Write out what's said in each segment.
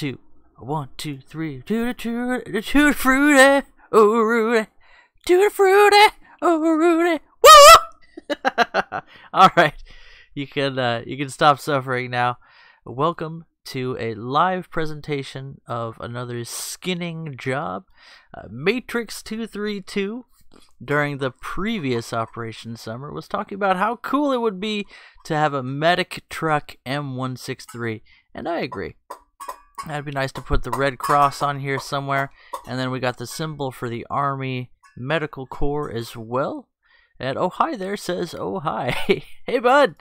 two. 1, 2, 3. Tutti frutti, oh Rudy. Tutti frutti, oh Rudy. Woo! All right, you can stop suffering now. Welcome to a live presentation of another skinning job, Matrix 232. During the previous Operation Summer, was talking about how cool it would be to have a medic truck M163, and I agree. That'd be nice to put the red cross on here somewhere, and then we got the symbol for the Army Medical Corps as well. And oh hi there says oh hi. Hey bud.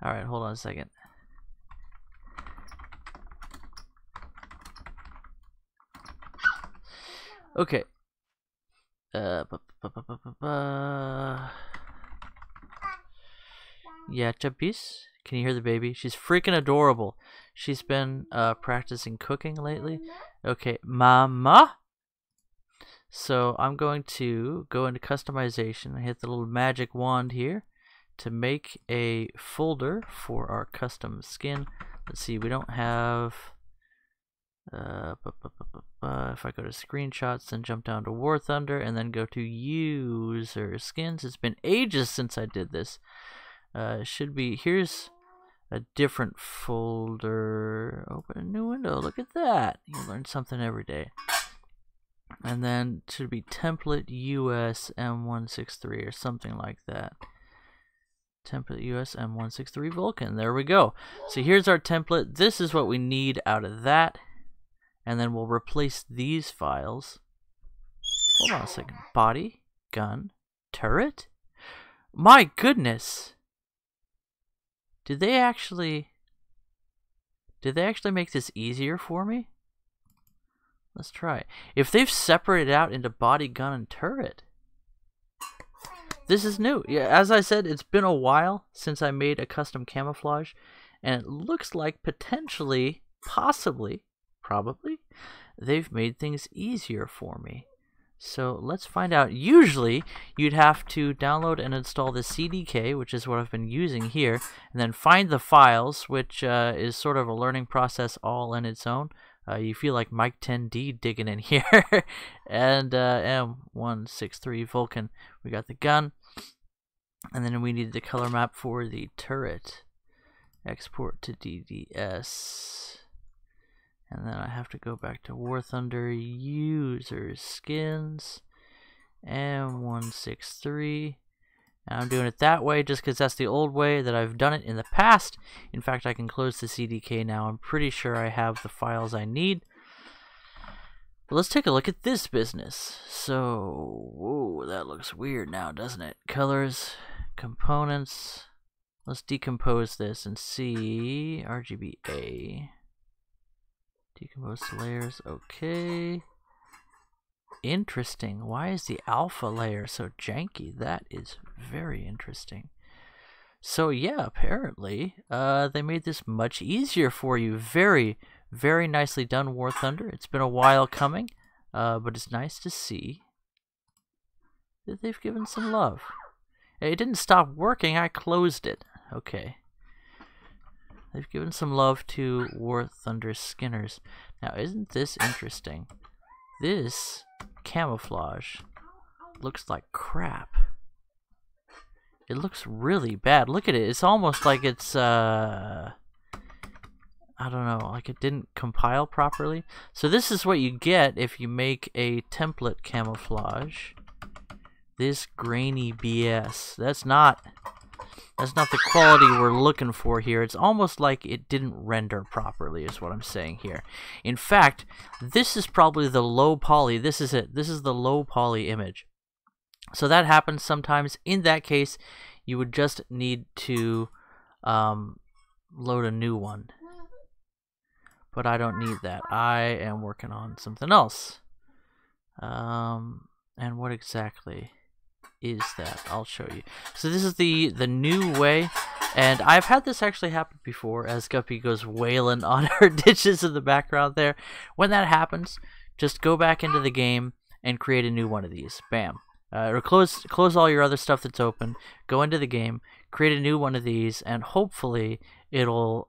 All right, hold on a second. Okay. Yeah, Chapis, can you hear the baby? She's freaking adorable. She's been practicing cooking lately. Okay, Mama. So I'm going to go into customization. I hit the little magic wand here to make a folder for our custom skin. Let's see, we don't have. If I go to screenshots, then jump down to War Thunder, and then go to user skins. It's been ages since I did this. Should be, here's a different folder. Open a new window. Look at that. You learn something every day. And then it should be template US M163 or something like that. Template US M163 Vulcan. There we go. So here's our template. This is what we need out of that. And then we'll replace these files. Hold on a second. Body, gun, turret? My goodness! Did they actually make this easier for me? Let's try it. If they've separated out into body, gun, and turret. This is new. Yeah, as I said, it's been a while since I made a custom camouflage. And it looks like potentially, possibly, probably, they've made things easier for me. So let's find out. Usually you'd have to download and install the CDK, which is what I've been using here, and then find the files, which is sort of a learning process all in its own. You feel like Mike 10D digging in here. And M163 Vulcan, we got the gun, and then we need the color map for the turret. Export to DDS. And then I have to go back to War Thunder, user skins, M163. And I'm doing it that way just because that's the old way that I've done it in the past. In fact, I can close the CDK now. I'm pretty sure I have the files I need. But let's take a look at this business. So, whoa, that looks weird now, doesn't it? Colors, components. Let's decompose this and see RGBA. Decompose the layers, okay. Interesting. Why is the alpha layer so janky? That is very interesting. So yeah, apparently, they made this much easier for you. Very, very nicely done, War Thunder. It's been a while coming, but it's nice to see that they've given some love. It didn't stop working, I closed it. Okay. They've given some love to War Thunder skinners. Now, isn't this interesting? This camouflage looks like crap. It looks really bad. Look at it. It's almost like it's, I don't know, like it didn't compile properly. So this is what you get if you make a template camouflage. This grainy BS. That's not the quality we're looking for here. It's almost like it didn't render properly is what I'm saying here. In fact, this is probably the low poly. This is it. This is the low poly image. So that happens sometimes. In that case, you would just need to load a new one. But I don't need that. I am working on something else. And what exactly is that? I'll show you. So this is the new way, and I've had this actually happen before as Guppy goes wailing on her ditches in the background there. When that happens, just go back into the game and create a new one of these. Bam. Or close all your other stuff that's open, go into the game, create a new one of these, and hopefully it'll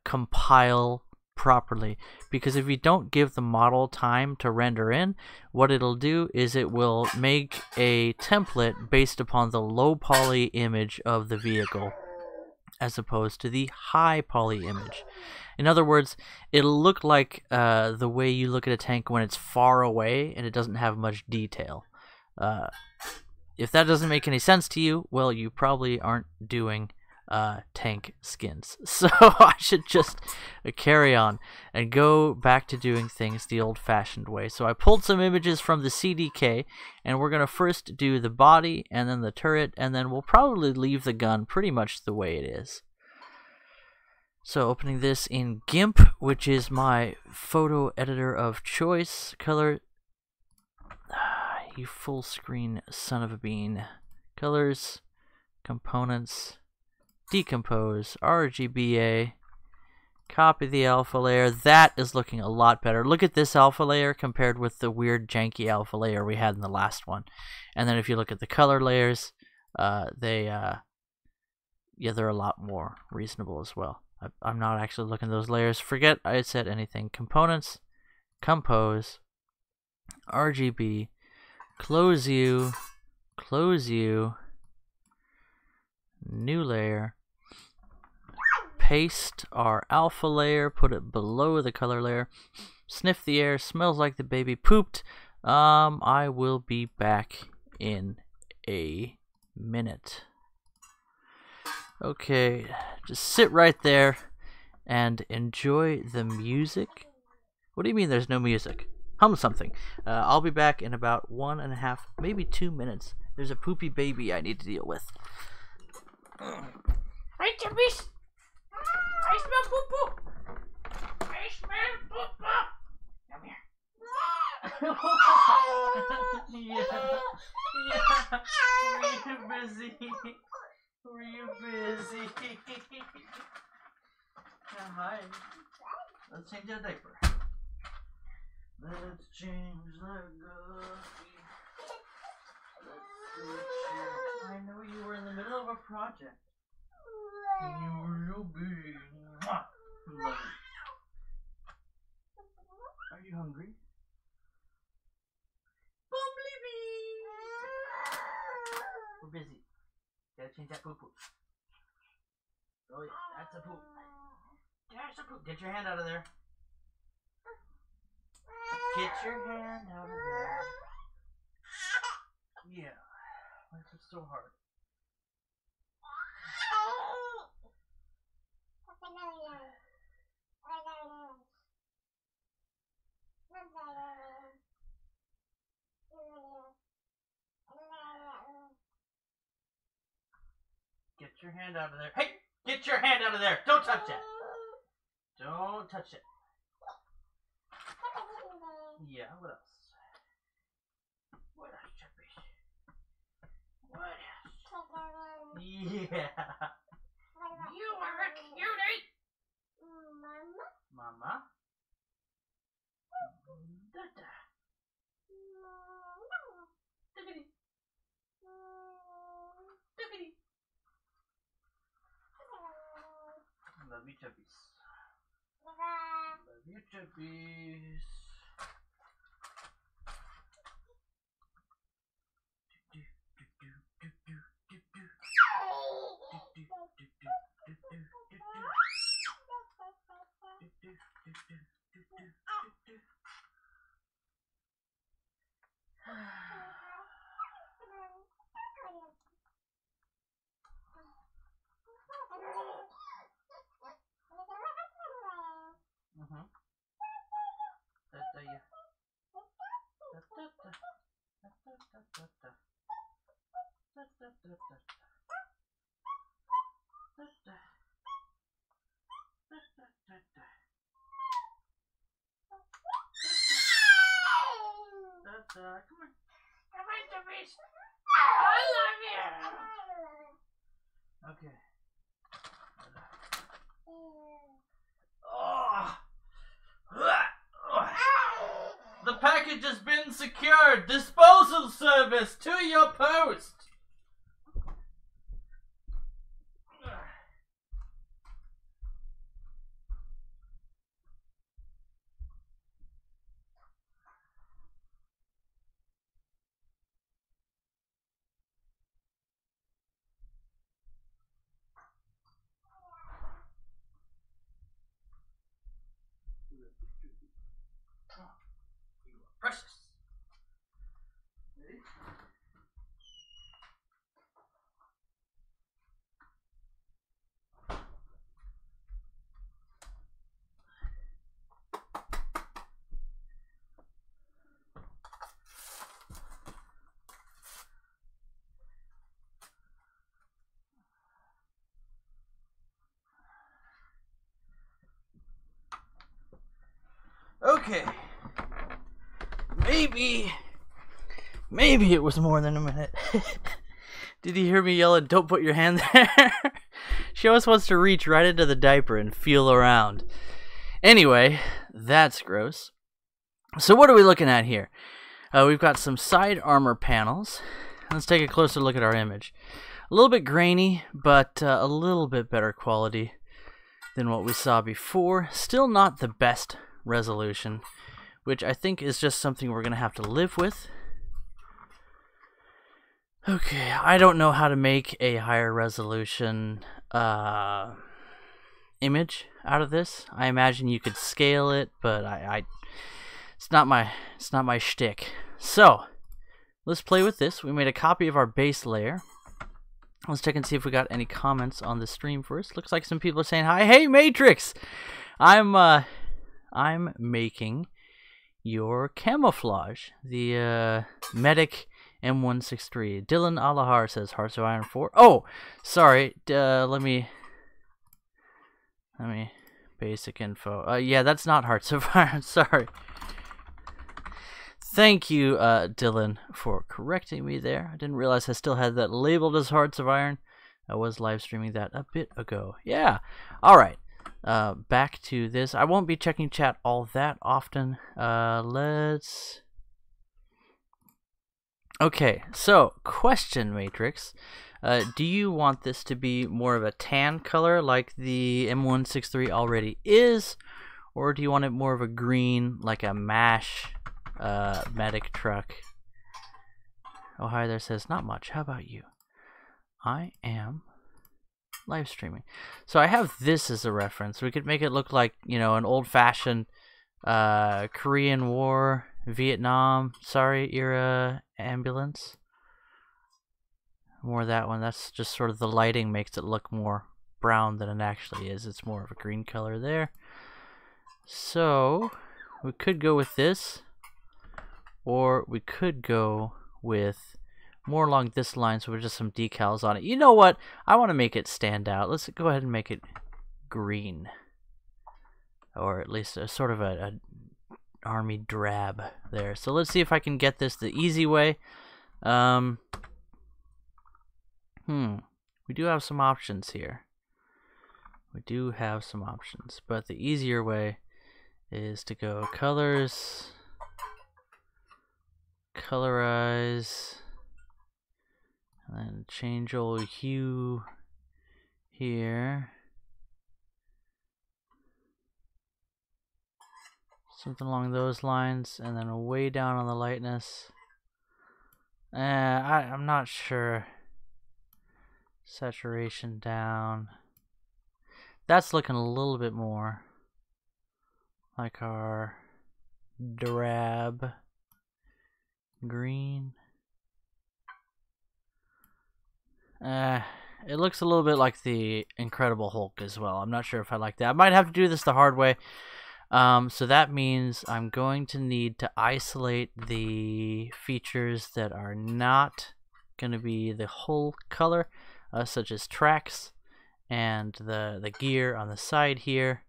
compile properly, because if you don't give the model time to render in, what it'll do is it will make a template based upon the low poly image of the vehicle as opposed to the high poly image. In other words, it'll look like the way you look at a tank when it's far away and it doesn't have much detail. If that doesn't make any sense to you, well, you probably aren't doing tank skins. So I should just carry on and go back to doing things the old-fashioned way. So I pulled some images from the CDK, and we're going to first do the body and then the turret, and then we'll probably leave the gun pretty much the way it is. So opening this in GIMP, which is my photo editor of choice. Color, you full screen son of a bean. Colors, components, decompose, RGBA, copy the alpha layer. That is looking a lot better. Look at this alpha layer compared with the weird janky alpha layer we had in the last one. And then if you look at the color layers, they're a lot more reasonable as well. I'm not actually looking at those layers. Forget I said anything. Components, compose, RGB, close you, new layer, paste our alpha layer, put it below the color layer, sniff the air, smells like the baby pooped. I will be back in a minute. Okay, just sit right there and enjoy the music. What do you mean there's no music? Hum something. I'll be back in about 1.5, maybe 2 minutes. There's a poopy baby I need to deal with. Right, Chubbies? I smell poo-poo. I smell poo-poo. Come here. Yeah. Were you busy? Were you busy? Hi. Let's change that diaper. Let's change the guppy. I know you were in the middle of a project. You were so busy. Love you. Are you hungry? Bumblebee! We're busy. Gotta change that poo-poo. Oh yeah, that's a poop. There's a poop. Get your hand out of there. Get your hand out of there. Yeah. Life is so hard. Get your hand out of there. Hey! Get your hand out of there! Don't touch it! Don't touch it. Yeah, what else? What else, Chubby? What else? Yeah. You are a cutie. Mama? Dada. Diggity. Diggity. Love you, Chubbies. Love you, Chubbies. Come on. Come on, Chubbies. I love you. Okay. Oh. The package has been secured. Disposal service to your post. Okay. Maybe it was more than a minute. Did you hear me yelling, "Don't put your hand there"? She always wants to reach right into the diaper and feel around. Anyway, that's gross. So what are we looking at here? We've got some side armor panels. Let's take a closer look at our image. A little bit grainy, but a little bit better quality than what we saw before. Still not the best resolution, which I think is just something we're going to have to live with. Okay, I don't know how to make a higher resolution image out of this. I imagine you could scale it, but it's not my shtick. So let's play with this. We made a copy of our base layer. Let's check and see if we got any comments on the stream first. Looks like some people are saying hi. Hey, Matrix! I'm making your camouflage, the medic m163. Dylan Alahar says Hearts of Iron 4. Oh, sorry. Let me basic info. Yeah, that's not Hearts of Iron. Sorry. Thank you, Dylan, for correcting me there. I didn't realize I still had that labeled as Hearts of Iron. I was live streaming that a bit ago. Yeah. All right. Back to this. I won't be checking chat all that often. Okay, so question, Matrix. Do you want this to be more of a tan color like the M163 already is, or do you want it more of a green like a MASH medic truck? Oh, hi there says, not much. How about you? I am live streaming. So I have this as a reference. We could make it look like, you know, an old-fashioned Korean War, Vietnam, era ambulance. More that one. That's just sort of the lighting makes it look more brown than it actually is. It's more of a green color there. So we could go with this, or we could go with more along this line, so with just some decals on it. You know what? I want to make it stand out. Let's go ahead and make it green, or at least a sort of a army drab there. So let's see if I can get this the easy way. We do have some options here. We do have some options, but the easier way is to go colors, colorize, and then change old hue here. Something along those lines, and then way down on the lightness. I'm not sure. Saturation down. That's looking a little bit more like our drab green. It looks a little bit like the Incredible Hulk as well. I'm not sure if I like that. I might have to do this the hard way. So that means I'm going to need to isolate the features that are not going to be the whole color, such as tracks and the gear on the side here.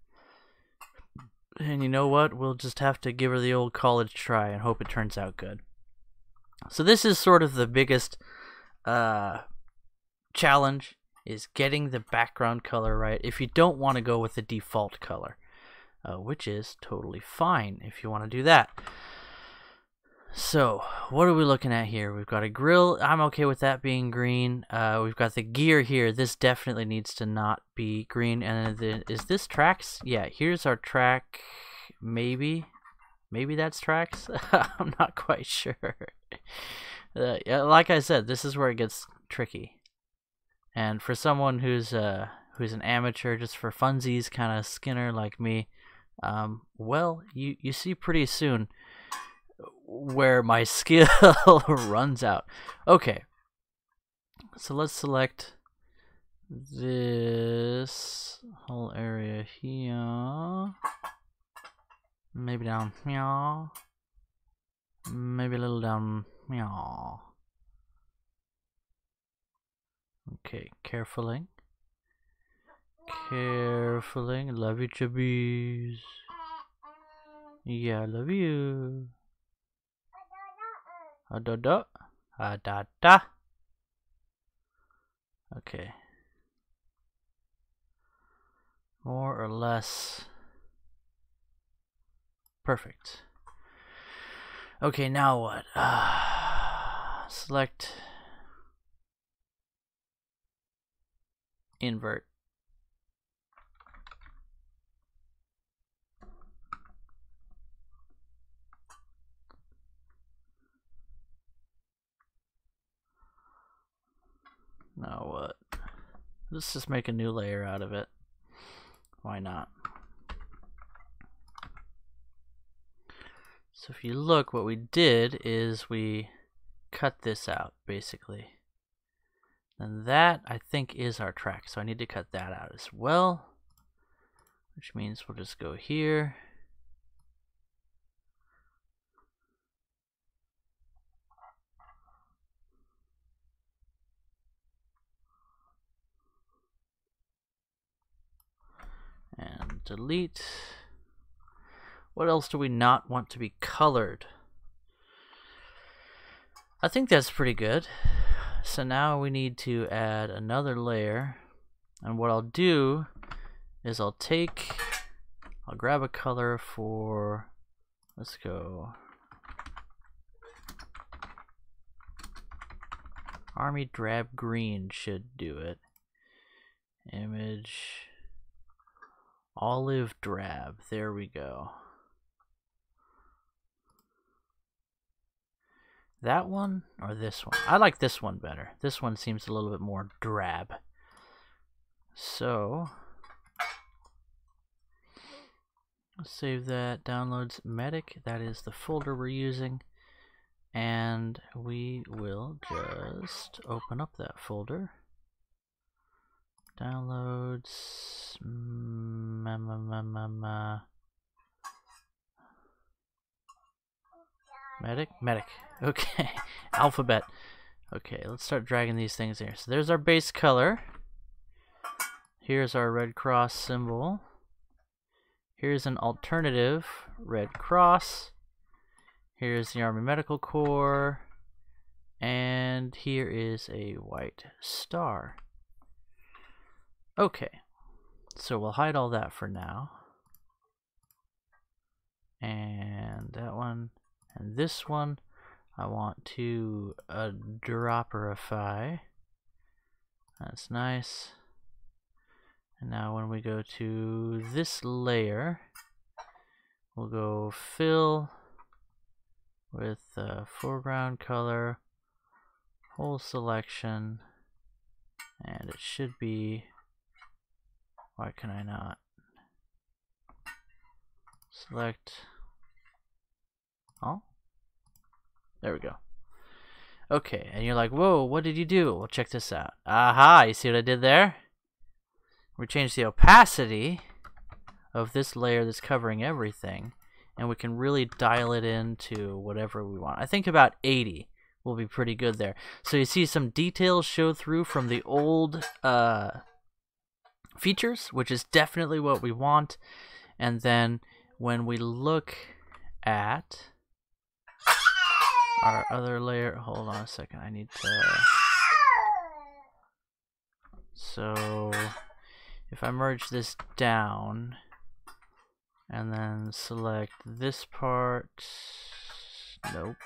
And you know what? We'll just have to give her the old college try and hope it turns out good. So this is sort of the biggest challenge, is getting the background color right if you don't want to go with the default color. Which is totally fine if you want to do that. So, what are we looking at here? We've got a grill. I'm okay with that being green. We've got the gear here. This definitely needs to not be green. And then, is this tracks? Yeah, here's our track. Maybe that's tracks. I'm not quite sure. Yeah, like I said, this is where it gets tricky. And for someone who's an amateur, just for funsies, kind of Skinner like me, well, you see pretty soon where my skill runs out. Okay, so let's select this whole area here. Maybe down here. Maybe a little down here. Okay, carefully. Love you, chubbies. Yeah, I love you. Da da. Da da. Okay. More or less. Perfect. Okay, now what? Select invert. Now what? Let's just make a new layer out of it. Why not? So if you look, what we did is we cut this out, basically. And that, I think, is our track. So I need to cut that out as well. Which means we'll just go here. And delete. What else do we not want to be colored? I think that's pretty good. So now we need to add another layer. And what I'll do is I'll grab a color for, let's go Army Drab Green should do it. Image Olive Drab, there we go. That one or this one? I like this one better. This one seems a little bit more drab. So, let's save that. Downloads Medic, that is the folder we're using. And we will just open up that folder. Downloads. Medic. Okay. Alphabet. Okay, let's start dragging these things here. So there's our base color. Here's our Red Cross symbol. Here's an alternative Red Cross. Here's the Army Medical Corps. And here is a white star. Okay, so we'll hide all that for now. And that one, and this one, I want to dropperify. That's nice. And now when we go to this layer, we'll go fill with foreground color, whole selection, and it should be, why can I not? Select, oh, there we go. Okay, and you're like, whoa, what did you do? Well, check this out. Aha, you see what I did there? We changed the opacity of this layer that's covering everything, and we can really dial it into whatever we want. I think about 80 will be pretty good there. So you see some details show through from the old features, which is definitely what we want. And then when we look at our other layer, hold on a second, I need to, so if I merge this down and then select this part, nope.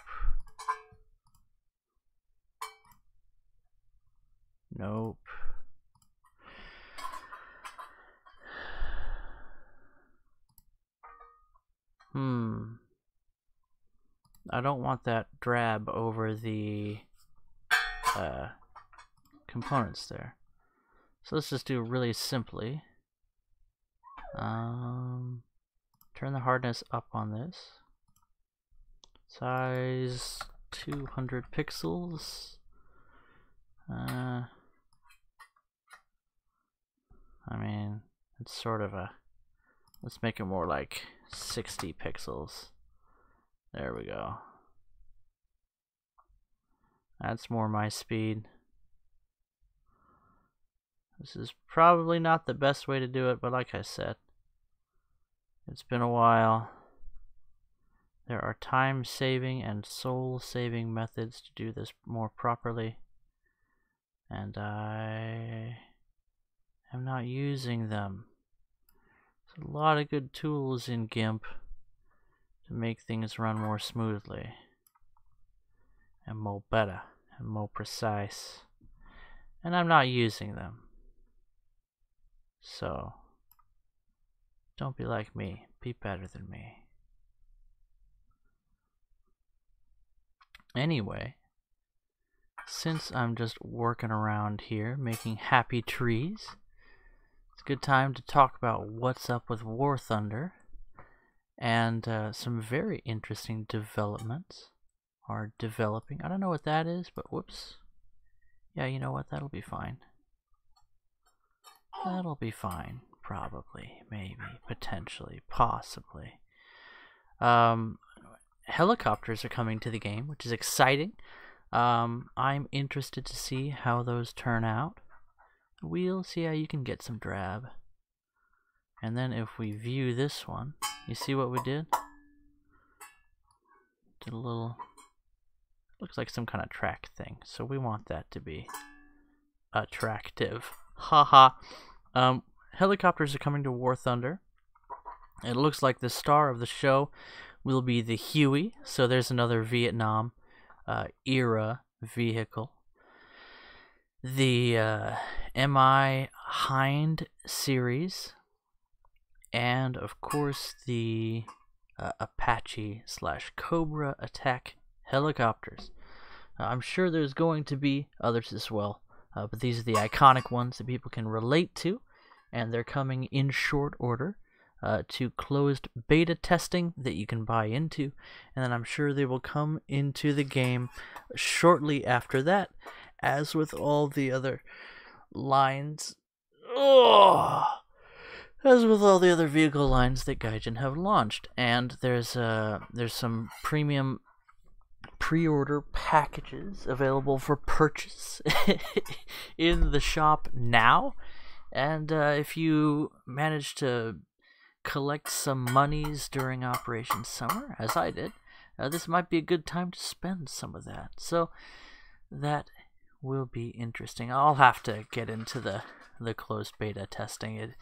Nope. I don't want that drab over the components there. So let's just do really simply. Turn the hardness up on this. Size 200 pixels. I mean, it's sort of a, let's make it more like 60 pixels. There we go. That's more my speed. This is probably not the best way to do it, but like I said, it's been a while. There are time-saving and soul-saving methods to do this more properly, and I am not using them. There's a lot of good tools in GIMP to make things run more smoothly, and more better, and more precise, and I'm not using them. So, don't be like me, be better than me. Anyway, since I'm just working around here making happy trees, it's a good time to talk about what's up with War Thunder, and some very interesting developments are developing. I don't know what that is, but whoops. Yeah, you know what, that'll be fine. That'll be fine, probably, maybe, potentially, possibly. Helicopters are coming to the game, which is exciting. I'm interested to see how those turn out. We'll see how you can get some drab. And then if we view this one, you see what we did? Did a little, looks like some kind of track thing. So we want that to be attractive. Haha. Helicopters are coming to War Thunder. It looks like the star of the show will be the Huey. So there's another Vietnam era vehicle. The MI Hind series, and of course the Apache/Cobra attack helicopters. I'm sure there's going to be others as well, but these are the iconic ones that people can relate to, and they're coming in short order to closed beta testing that you can buy into, and then I'm sure they will come into the game shortly after that, as with all the other lines. As with all the other vehicle lines that Gaijin have launched, and there's some premium pre-order packages available for purchase in the shop now, and if you manage to collect some monies during Operation Summer, as I did, this might be a good time to spend some of that. So that will be interesting. I'll have to get into the closed beta testing,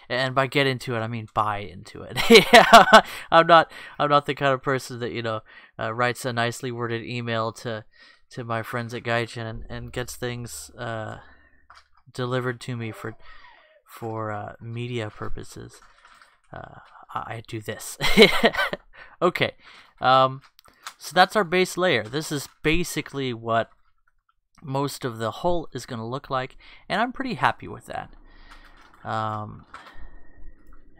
and by get into it I mean buy into it. Yeah, I'm not the kind of person that writes a nicely worded email to my friends at Gaijin and gets things delivered to me for media purposes. I do this. Okay, so that's our base layer. This is basically what most of the hull is going to look like, and I'm pretty happy with that.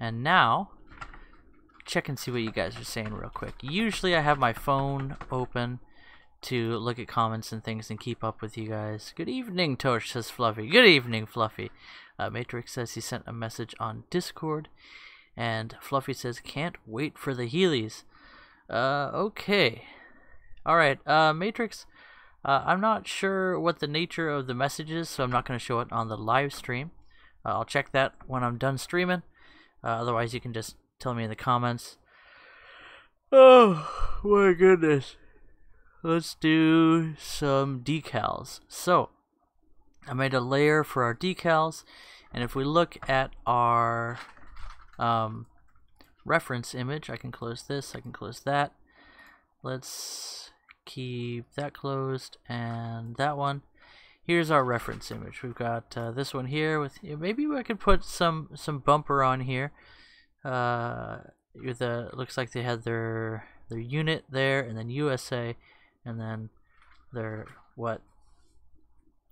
And now, check and see what you guys are saying real quick. Usually I have my phone open to look at comments and things and keep up with you guys. Good evening, Tosh, says Fluffy. Good evening, Fluffy. Matrix says he sent a message on Discord, and Fluffy says, can't wait for the Heelys. Okay. Alright, Matrix, I'm not sure what the nature of the message is, so I'm not going to show it on the live stream. I'll check that when I'm done streaming. Otherwise, you can just tell me in the comments. Oh, my goodness. Let's do some decals. So, I made a layer for our decals, and if we look at our reference image, I can close this, I can close that. Let's keep that closed, and that one. Here's our reference image. We've got this one here with, maybe I could put some bumper on here. Looks like they had their unit there, and then USA, and then their what?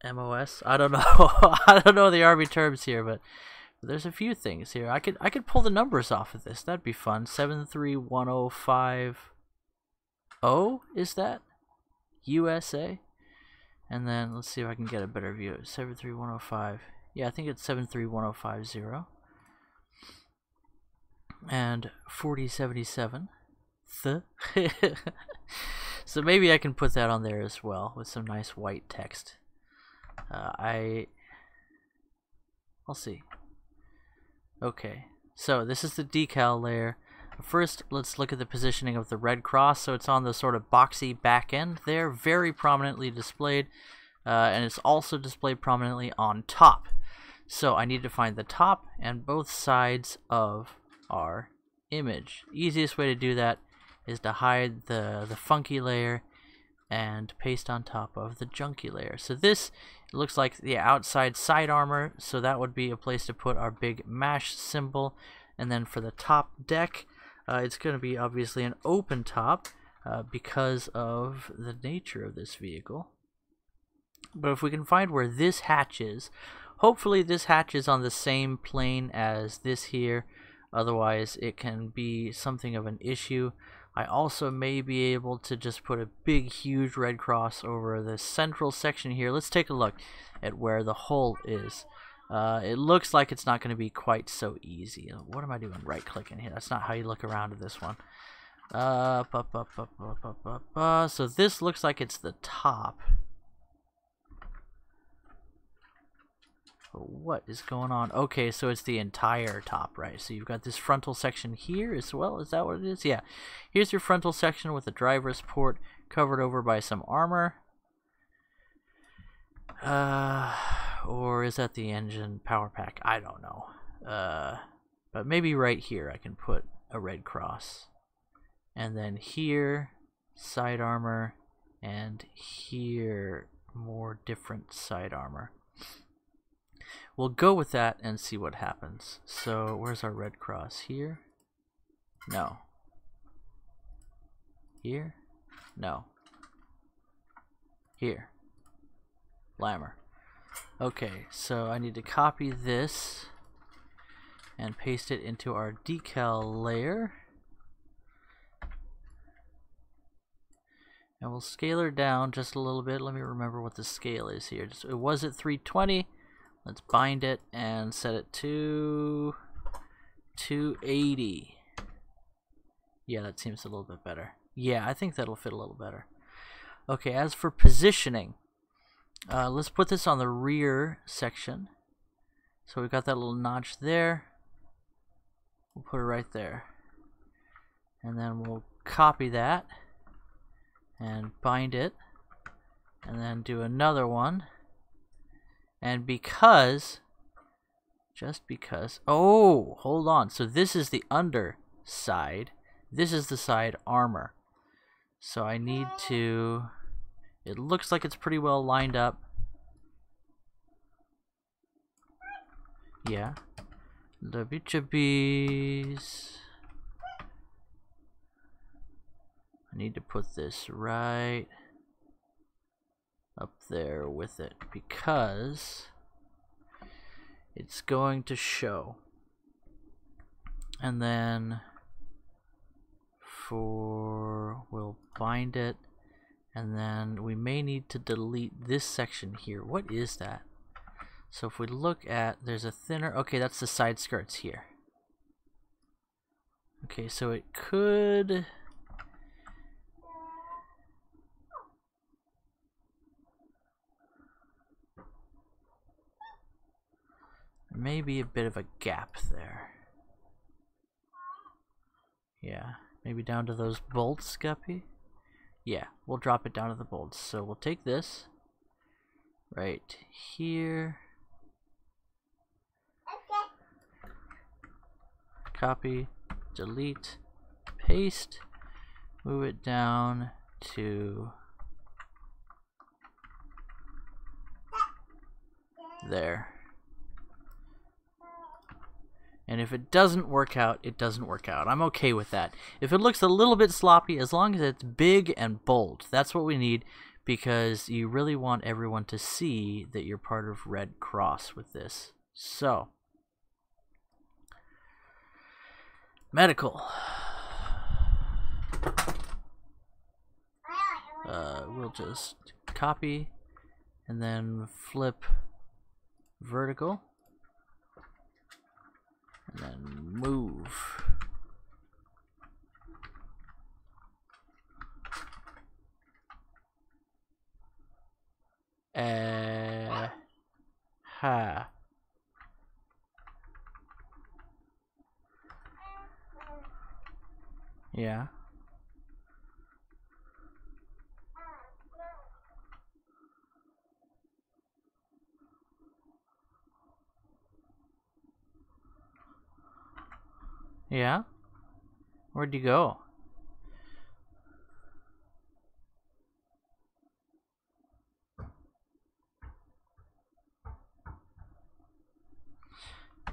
MOS? I don't know. I don't know the Army terms here, but there's a few things here. I could pull the numbers off of this. That'd be fun. 73105. Oh, is that USA? And then let's see if I can get a better view. 73105. Yeah, I think it's 73150. And 4077. So maybe I can put that on there as well with some nice white text. I'll see. Okay, so this is the decal layer. First, let's look at the positioning of the red cross. So it's on the sort of boxy back end there, very prominently displayed, and it's also displayed prominently on top. So I need to find the top and both sides of our image. Easiest way to do that is to hide the funky layer and paste on top of the junky layer. So this looks like the outside side armor, so that would be a place to put our big MASH symbol. And then for the top deck, it's going to be obviously an open top because of the nature of this vehicle. But if we can find where this hatch is, hopefully this hatch is on the same plane as this here, otherwise it can be something of an issue. I also may be able to just put a big huge red cross over the central section here. Let's take a look at where the hole is. It looks like it's not going to be quite so easy. What am I doing right clicking here? That's not how you look around at this one. So this looks like it's the top. What is going on? Okay, so it's the entire top, right? So you've got this frontal section here as well. Is that what it is? Yeah. Here's your frontal section with the driver's port covered over by some armor. Or is that the engine power pack? I don't know. But maybe right here I can put a red cross. And then here, side armor. And here, more different side armor. We'll go with that and see what happens. So where's our red cross? Here? No. Here? No. Here. Lammer. Okay, so I need to copy this and paste it into our decal layer. And we'll scale her down just a little bit. Let me remember what the scale is here. It was at 320. Let's bind it and set it to 280. Yeah, that seems a little bit better. Yeah, I think that'll fit a little better. Okay, as for positioning, let's put this on the rear section. So we've got that little notch there. We'll put it right there. And then we'll copy that and bind it. And then do another one. And just because, oh, hold on. So this is the underside. This is the side armor. So I need to, it looks like it's pretty well lined up. Yeah. The bees. I need to put this right up there with it because it's going to show. And then we'll bind it, and then we may need to delete this section here. What is that? So if we look at, there's a thinner, okay, that's the side skirts here. Okay, so it could, maybe a bit of a gap there. Yeah, maybe down to those bolts, Guppy? Yeah, we'll drop it down to the bolts. So we'll take this right here. Copy, delete, paste, move it down to there. And if it doesn't work out, it doesn't work out. I'm okay with that. If it looks a little bit sloppy, as long as it's big and bold, that's what we need, because you really want everyone to see that you're part of Red Cross with this. So, medical. We'll just copy and then flip vertical. And then move. Ha. Yeah? Where'd you go?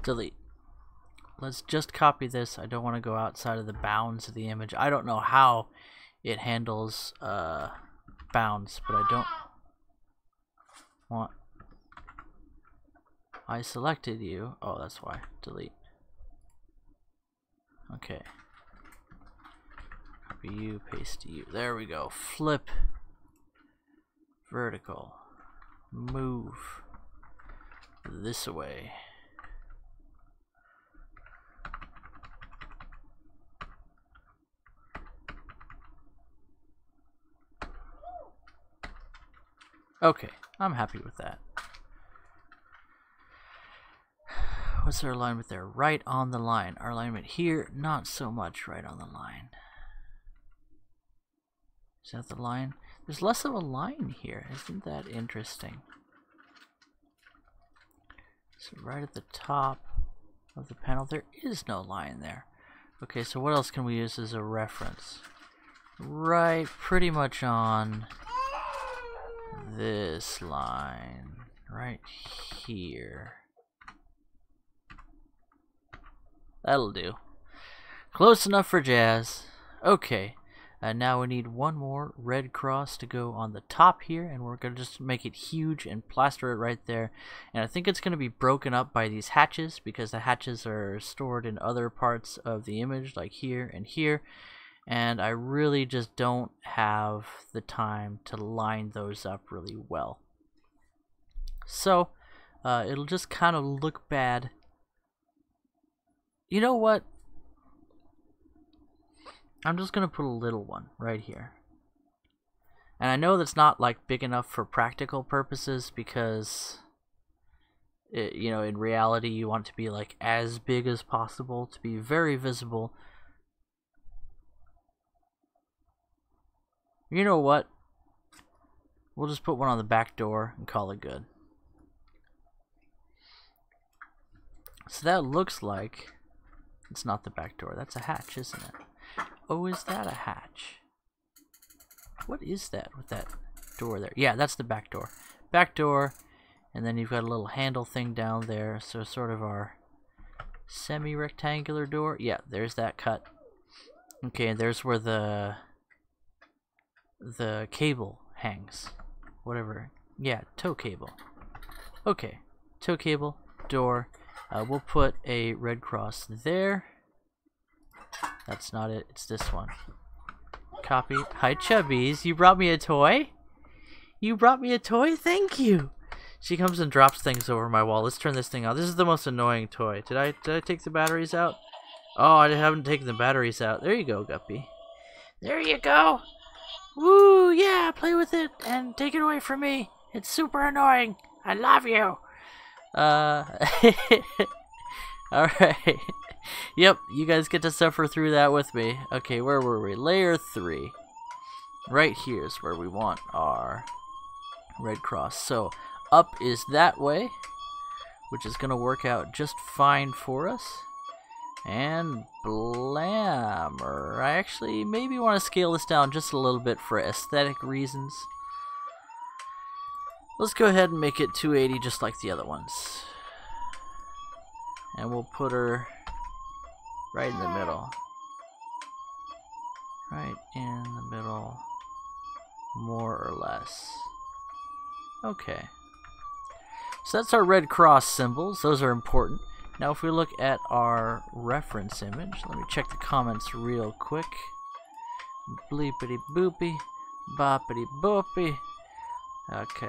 Delete. Let's just copy this. I don't want to go outside of the bounds of the image. I don't know how it handles bounds, but I don't want... I selected you. Oh, that's why. Delete. Okay. Copy you, paste you. There we go. Flip. Vertical. Move this away. Okay, I'm happy with that. What's our alignment there? Right on the line. Our alignment here, not so much right on the line. Is that the line? There's less of a line here. Isn't that interesting? So right at the top of the panel, there is no line there. Okay, so what else can we use as a reference? Right pretty much on this line. Right here. That'll do. Close enough for jazz. Okay. Now we need one more red cross to go on the top here, and we're going to just make it huge and plaster it right there. And I think it's going to be broken up by these hatches, because the hatches are stored in other parts of the image, like here and here. And I really just don't have the time to line those up really well. So, it'll just kind of look bad. You know what? I'm just going to put a little one right here. And I know that's not like big enough for practical purposes, because you know, in reality you want it to be like as big as possible, to be very visible. You know what? We'll just put one on the back door and call it good. So that looks like it's not the back door. That's a hatch, isn't it? Oh, is that a hatch? What is that with that door there? Yeah, that's the back door. Back door, and then you've got a little handle thing down there, so sort of our semi-rectangular door. Yeah, there's that cut. Okay, and there's where the cable hangs. Whatever. Yeah, tow cable. Okay, tow cable, door. We'll put a red cross there. That's not it, it's this one. Copy. Hi, Chubbies. You brought me a toy? You brought me a toy? Thank you. She comes and drops things over my wall. Let's turn this thing on. This is the most annoying toy. Did I take the batteries out? Oh, I haven't taken the batteries out. There you go, Guppy. There you go. Woo, yeah, play with it and take it away from me. It's super annoying. I love you. Alright. Yep, you guys get to suffer through that with me. Okay, where were we? Layer 3. Right here is where we want our red cross. So, up is that way, which is going to work out just fine for us. And blammer. I actually maybe want to scale this down just a little bit for aesthetic reasons. Let's go ahead and make it 280 just like the other ones. And we'll put her right in the middle. Right in the middle, more or less. Okay. So that's our red cross symbols. Those are important. Now if we look at our reference image, let me check the comments real quick. Bleepity boopy, boppity boopy. Okay,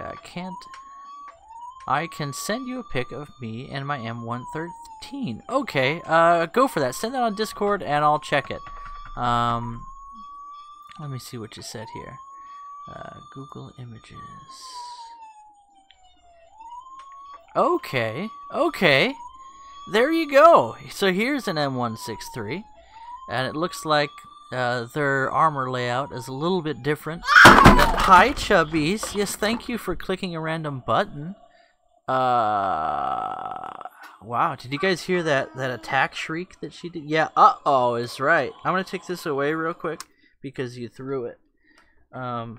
I can send you a pic of me and my M163. Okay, go for that. Send that on Discord and I'll check it. Let me see what you said here. Google Images. Okay, okay. There you go. So here's an M163, and it looks like their armor layout is a little bit different. Hi, Chubbies. Yes, thank you for clicking a random button. Wow, did you guys hear that attack shriek that she did? Yeah, uh-oh is right. I'm gonna take this away real quick because you threw it. So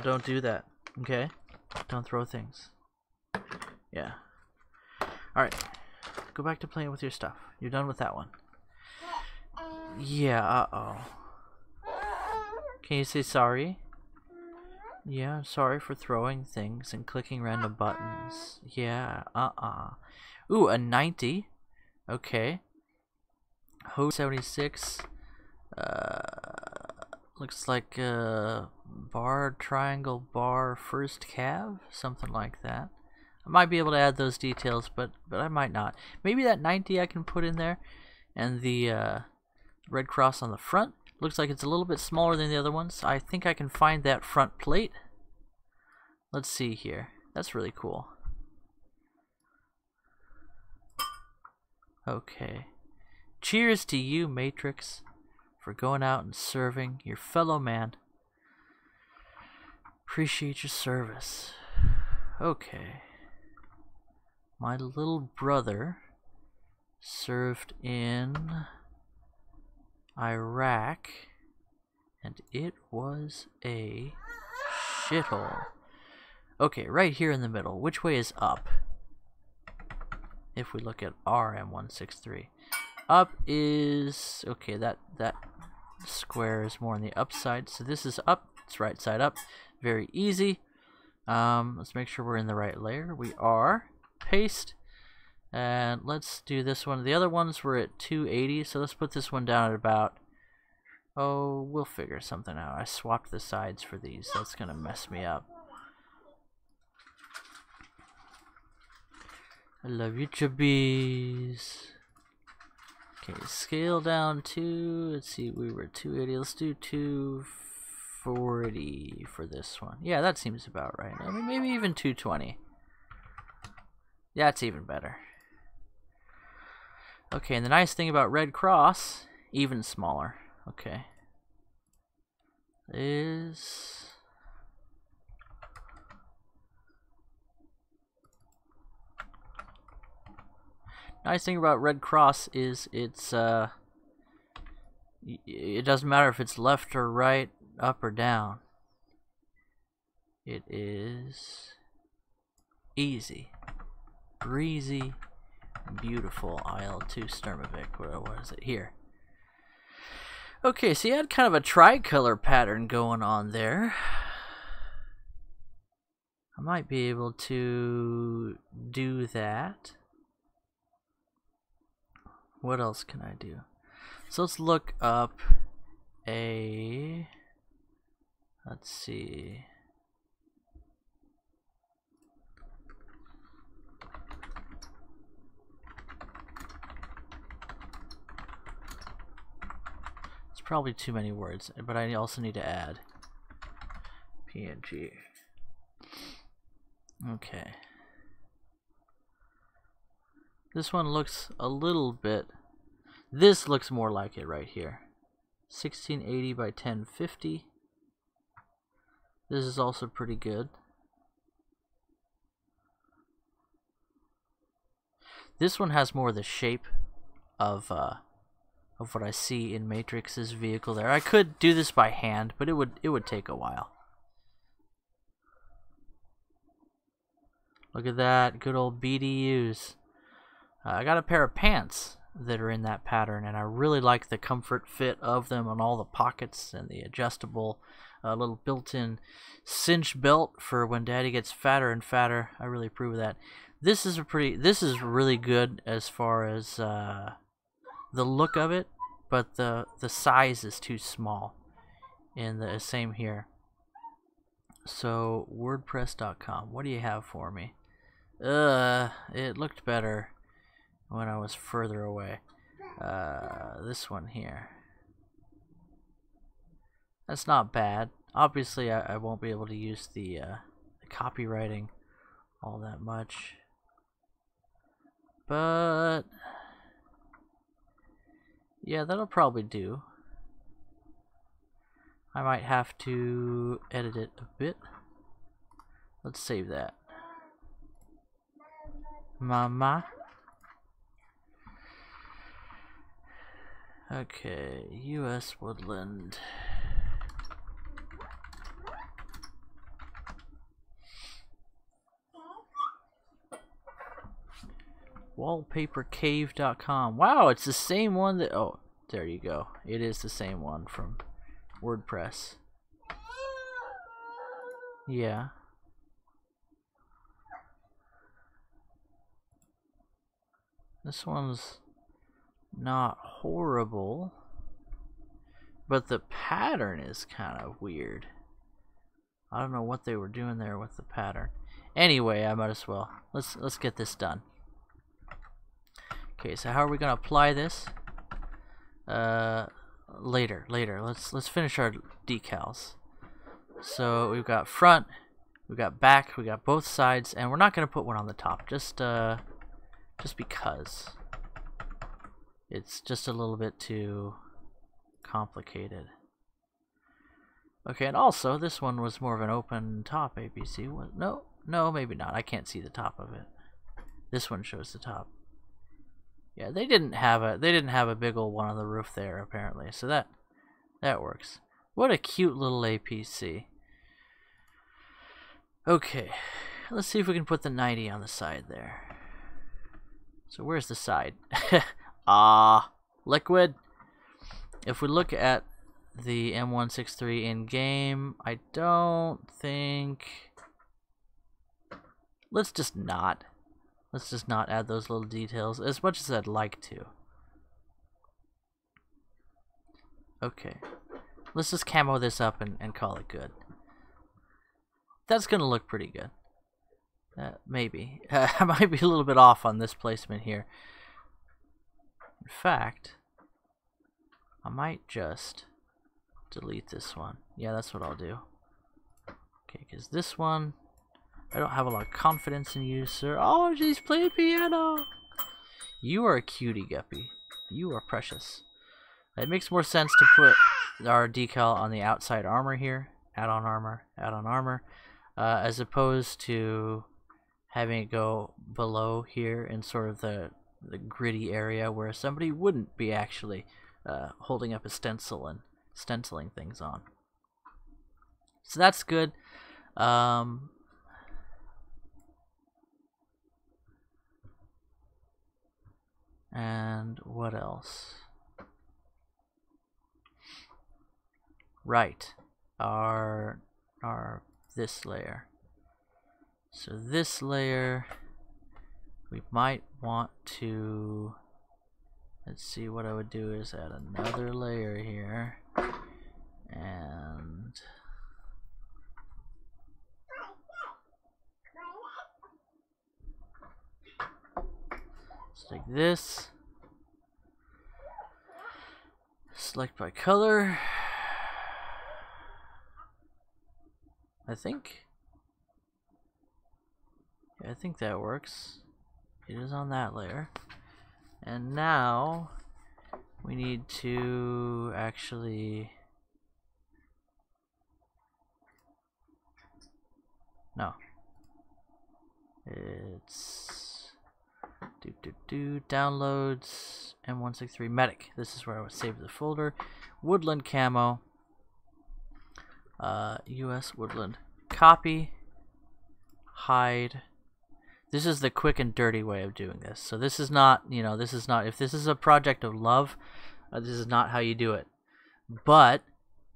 don't do that, okay? Don't throw things. Yeah. Alright, go back to playing with your stuff. You're done with that one. Yeah, uh-oh. Can you say sorry? Yeah, I'm sorry for throwing things and clicking random buttons. Yeah, Ooh, a 90. Okay. Ho 76. Looks like bar, triangle, bar, first cav? Something like that. I might be able to add those details, but I might not. Maybe that 90 I can put in there. And the red cross on the front. Looks like it's a little bit smaller than the other ones. I think I can find that front plate. Let's see here. That's really cool. Okay. Cheers to you, Matrix, for going out and serving your fellow man. Appreciate your service. Okay. My little brother served in Iraq, and it was a shithole. Okay, right here in the middle. Which way is up? If we look at our m163. Up is... okay, that square is more on the upside. So this is up. It's right side up. Very easy. Let's make sure we're in the right layer. We are. Paste. And let's do this one. The other ones were at 280, so let's put this one down at about... oh, we'll figure something out. I swapped the sides for these. That's going to mess me up. I love you, chubbies. Okay, scale down to, let's see, we were 280. Let's do 240 for this one. Yeah, that seems about right. I mean, maybe even 220. That's even better. Okay, and the nice thing about Red Cross, even smaller. Okay. Is... nice thing about Red Cross is it's it doesn't matter if it's left or right, up or down. It is easy, breezy, beautiful. IL-2 Sturmovik. What was it here? Okay, so you had kind of a tricolor pattern going on there. I might be able to do that. What else can I do? So let's look up a... let's see. It's probably too many words, but I also need to add PNG. Okay. This one looks a little bit... this looks more like it right here. 1680 by 1050. This is also pretty good. This one has more the shape of what I see in Matrix's vehicle there. I could do this by hand, but it would take a while. Look at that, good old BDUs. I got a pair of pants that are in that pattern, and I really like the comfort fit of them on all the pockets and the adjustable little built-in cinch belt for when Daddy gets fatter and fatter. I really approve of that. This is really good as far as the look of it, but the size is too small. In the same here. So WordPress.com. What do you have for me? It looked better when I was further away. This one here. That's not bad. Obviously, I won't be able to use the copywriting all that much. But yeah, that'll probably do. I might have to edit it a bit. Let's save that. Mama. Okay, U.S. woodland. Wallpapercave.com. Wow, it's the same one that... Oh, there you go. It is the same one from WordPress. Yeah. This one's not horrible, but the pattern is kind of weird. I don't know what they were doing there with the pattern. Anyway, I might as well. Let's get this done. Okay, so how are we gonna apply this? Later. Let's finish our decals. So we've got front, we've got back, we got both sides, and we're not gonna put one on the top. Just because it's just a little bit too complicated. Okay, and also this one was more of an open top APC. What? No, maybe not. I can't see the top of it. This one shows the top. Yeah, they didn't have a big old one on the roof there apparently. So that works. What a cute little APC. Okay, let's see if we can put the 90 on the side there. So where's the side? Liquid. If we look at the M163 in game, I don't think. Let's just not add those little details as much as I'd like to. Okay, let's just camo this up and call it good. That's gonna look pretty good. Maybe. I might be a little bit off on this placement here. In fact, I might just delete this one. Yeah, that's what I'll do. Okay, because this one, I don't have a lot of confidence in you, sir. Oh, she's playing piano. You are a cutie, Guppy. You are precious. It makes more sense to put our decal on the outside armor here. Add-on armor. As opposed to having it go below here in sort of the gritty area where somebody wouldn't be actually holding up a stencil and stenciling things on. So that's good. And what else? Right. Our this layer. So this layer, we might want to, let's see, what I would do is add another layer here, and let's take this, select by color, I think that works. It is on that layer. And now we need to actually, no, it's downloads m163 medic. This is where I would save the folder. Woodland camo, US woodland, copy, hide. This is the quick and dirty way of doing this. So this is not, if this is a project of love, this is not how you do it. But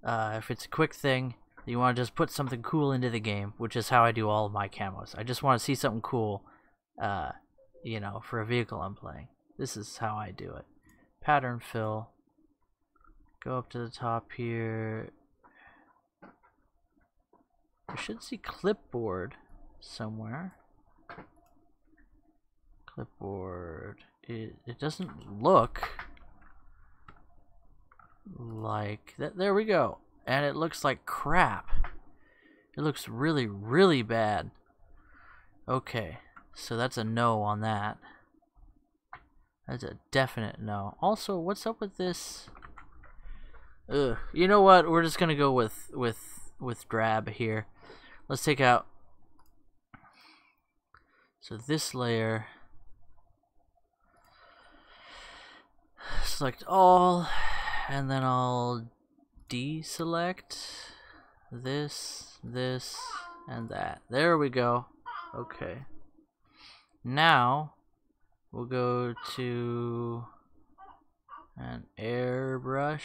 if it's a quick thing, you want to just put something cool into the game, which is how I do all of my camos. I just want to see something cool, for a vehicle I'm playing. This is how I do it. Pattern fill. Go up to the top here. You should see clipboard somewhere. Clipboard. It doesn't look like that. There we go. And it looks like crap. It looks really, really bad. Okay, so that's a no on that. That's a definite no. Also, what's up with this? Ugh. You know what? We're just gonna go with drab here. Let's take out. So this layer, select all, and then I'll deselect this, this, and that. There we go. Okay. Now we'll go to an airbrush,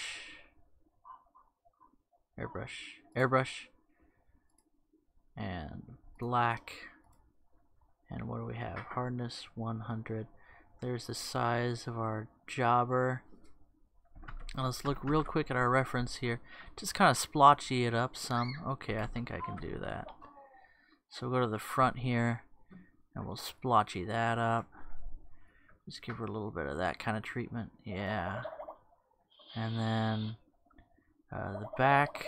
and black. And what do we have? Hardness 100. There's the size of our jobber. Now let's look real quick at our reference here. Just kind of splotchy it up some. Okay, I think I can do that. So we'll go to the front here, and we'll splotchy that up. Just give her a little bit of that kind of treatment. Yeah. And then the back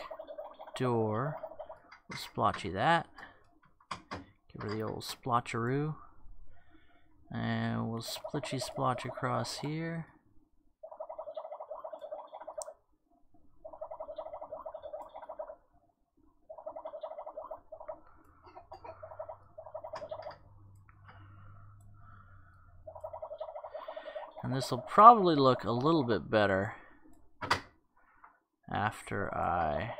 door, we'll splotchy that. Give her the old splotcheroo. And we'll splitchy splotch across here. And this will probably look a little bit better after I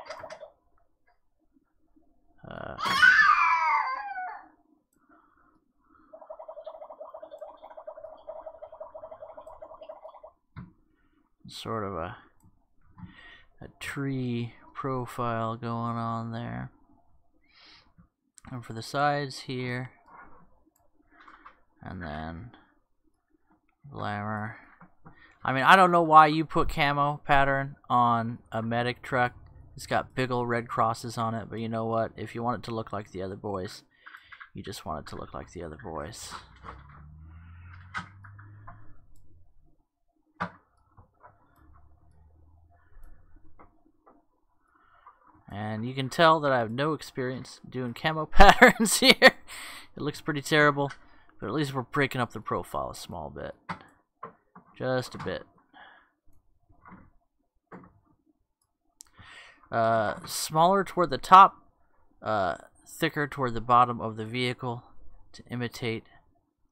sort of a tree profile going on there. And for the sides here, and then glamour. I mean, I don't know why you put camo pattern on a medic truck. It's got big old red crosses on it, but you know what? If you want it to look like the other boys, you just want it to look like the other boys. And you can tell that I have no experience doing camo patterns here. It looks pretty terrible, but at least we're breaking up the profile a small bit. Just a bit. Smaller toward the top, thicker toward the bottom of the vehicle to imitate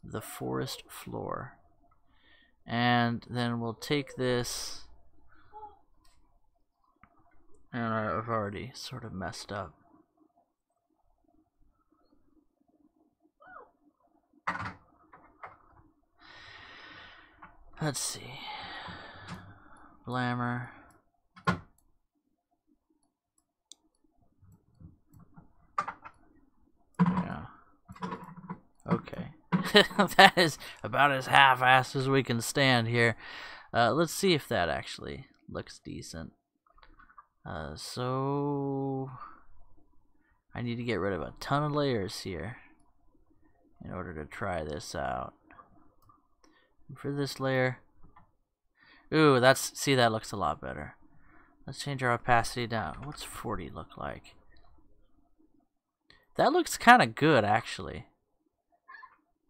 the forest floor. And then we'll take this, and I've already sort of messed up. Let's see. Glamour. Yeah. Okay. That is about as half-assed as we can stand here. Let's see if that actually looks decent. So I need to get rid of a ton of layers here in order to try this out. And for this layer, ooh, see, that looks a lot better. Let's change our opacity down. What's 40 look like? That looks kind of good actually,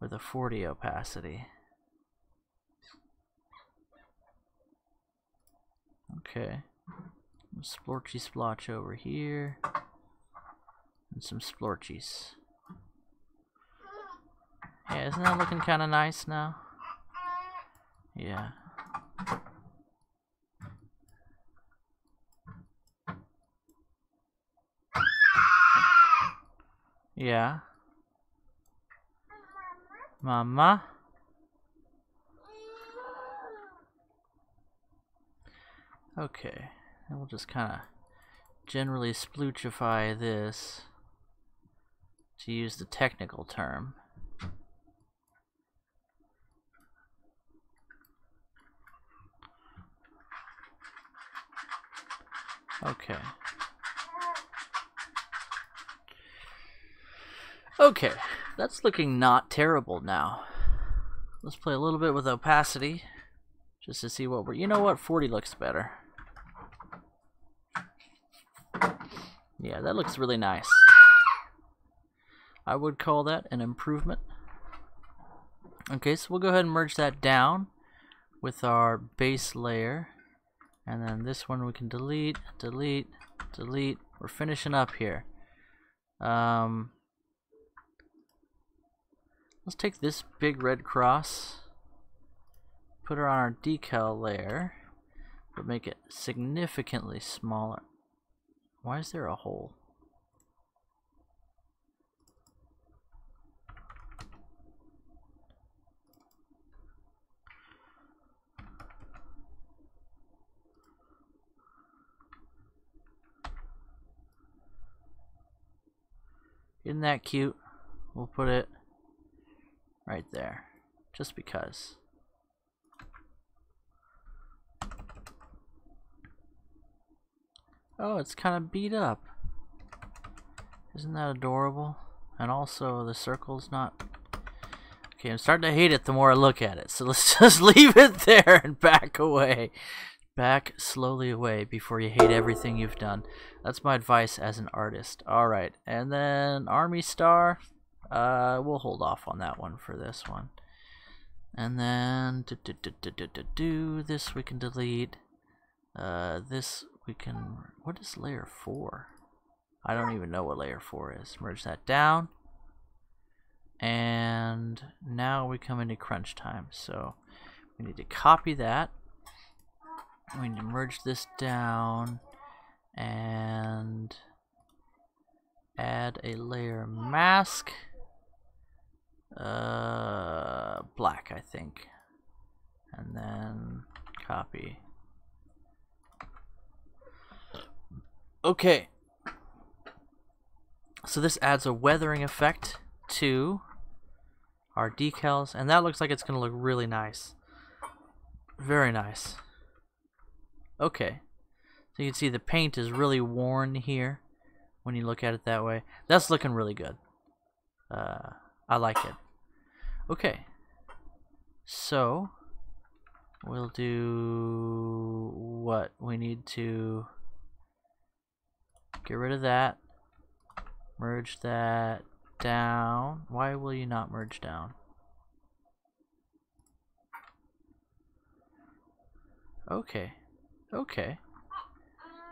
with a 40 opacity. Okay. Splorchy splotch over here, and some splorchies. Yeah, isn't that looking kind of nice now? Yeah. Yeah. Mama? Okay. And we'll just kind of generally sploochify this, to use the technical term. Okay. Okay, that's looking not terrible now. Let's play a little bit with opacity, just to see what we're... You know what? 40 looks better. Yeah, that looks really nice. I would call that an improvement. Okay, so we'll go ahead and merge that down with our base layer. And then this one we can delete, delete, delete. We're finishing up here. Let's take this big red cross put her on our decal layer, but make it significantly smaller. Why is there a hole? Isn't that cute? We'll put it right there, just because. Oh, it's kind of beat up. Isn't that adorable? And also the circle's not... Okay, I'm starting to hate it the more I look at it. So let's just leave it there and back away. Back slowly away before you hate everything you've done. That's my advice as an artist. Alright, and then Army Star. We'll hold off on that one for this one. And then this we can delete. This we can... What is layer 4? I don't even know what layer 4 is. Merge that down. And now we come into crunch time. So we need to copy that. We need to merge this down and add a layer mask. Black, I think. And then copy. Okay. So this adds a weathering effect to our decals, and that looks like it's going to look really nice. Very nice. Okay. So you can see the paint is really worn here when you look at it that way. That's looking really good. I like it. Okay. So we'll do what? We need to get rid of that. Merge that down. Why will you not merge down? Okay. Okay.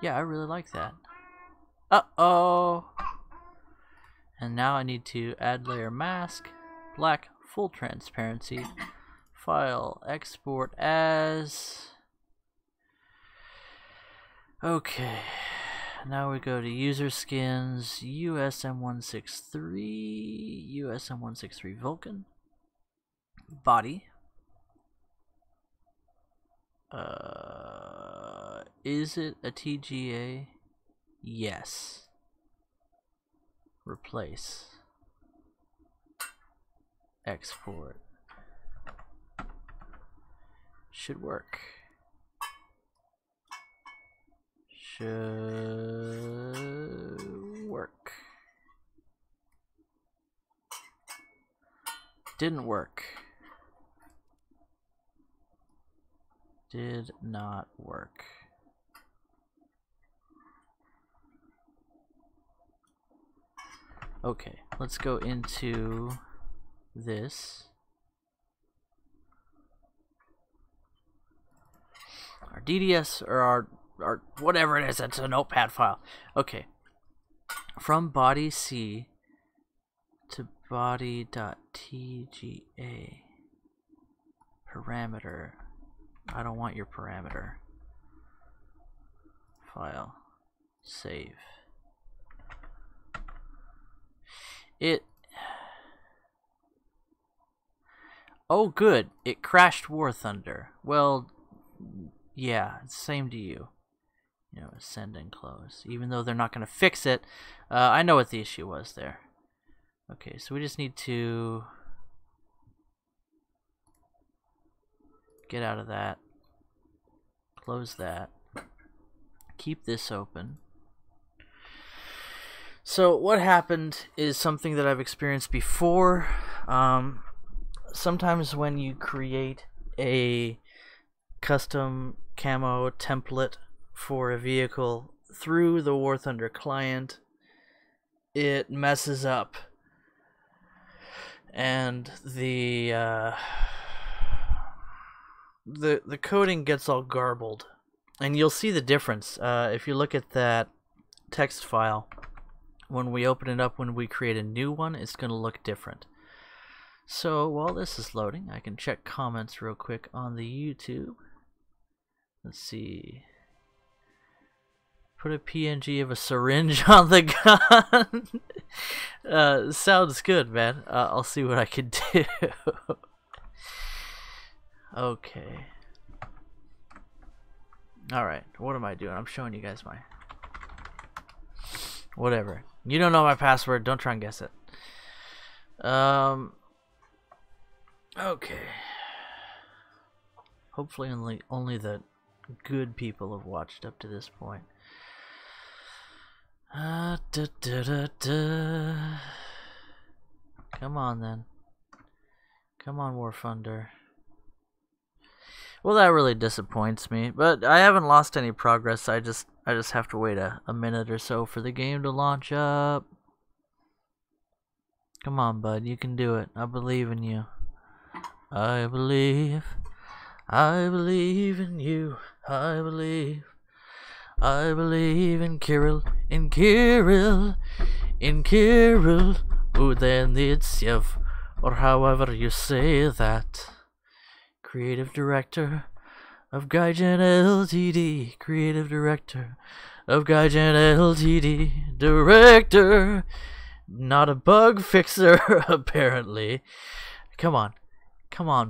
Yeah, I really like that. Uh-oh! And now I need to add layer mask, black, full transparency, file, export as... Okay. Now we go to user skins, US m163, US m163 Vulcan, body. Is it a TGA? Yes. Replace. Export. Should work. Should work. Didn't work. Did not work. Okay, let's go into this. Our DDS or our whatever it is, it's a notepad file. Okay. From body C to body.tga parameter. I don't want your parameter. File. Save. Oh good, it crashed War Thunder. Well, yeah, same to you. You know, send and close. Even though they're not going to fix it, I know what the issue was there. Okay, so we just need to get out of that. Close that. Keep this open. So what happened is something that I've experienced before. Sometimes when you create a custom camo template for a vehicle through the War Thunder client, it messes up, and the coding gets all garbled, and you'll see the difference if you look at that text file. When we open it up, when we create a new one, it's going to look different. So while this is loading, I can check comments real quick on the YouTube. Let's see. Put a PNG of a syringe on the gun. Sounds good, man. I'll see what I can do. Okay. Alright, what am I doing? I'm showing you guys my... Whatever. You don't know my password, don't try and guess it. Okay. Hopefully only the good people have watched up to this point. Come on then. Come on, War Thunder. Well, that really disappoints me, but I haven't lost any progress. I just have to wait a minute or so for the game to launch up. Come on, bud, you can do it. I believe in you. I believe in you. I believe in Kirill, Udenitsev, or however you say that. Creative Director of Gaijin Ltd. Creative Director of Gaijin Ltd. Director, not a bug fixer, apparently. Come on,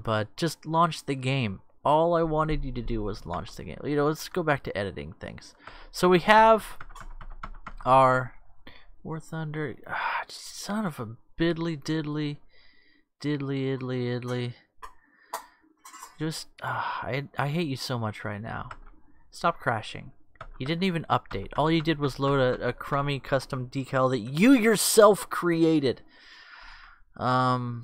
bud. Just launch the game. All I wanted you to do was launch the game. You know, let's go back to editing things. So we have our War Thunder. Son of a biddly diddly, idly. Just, I hate you so much right now. Stop crashing. You didn't even update. All you did was load a crummy custom decal that you yourself created. Okay,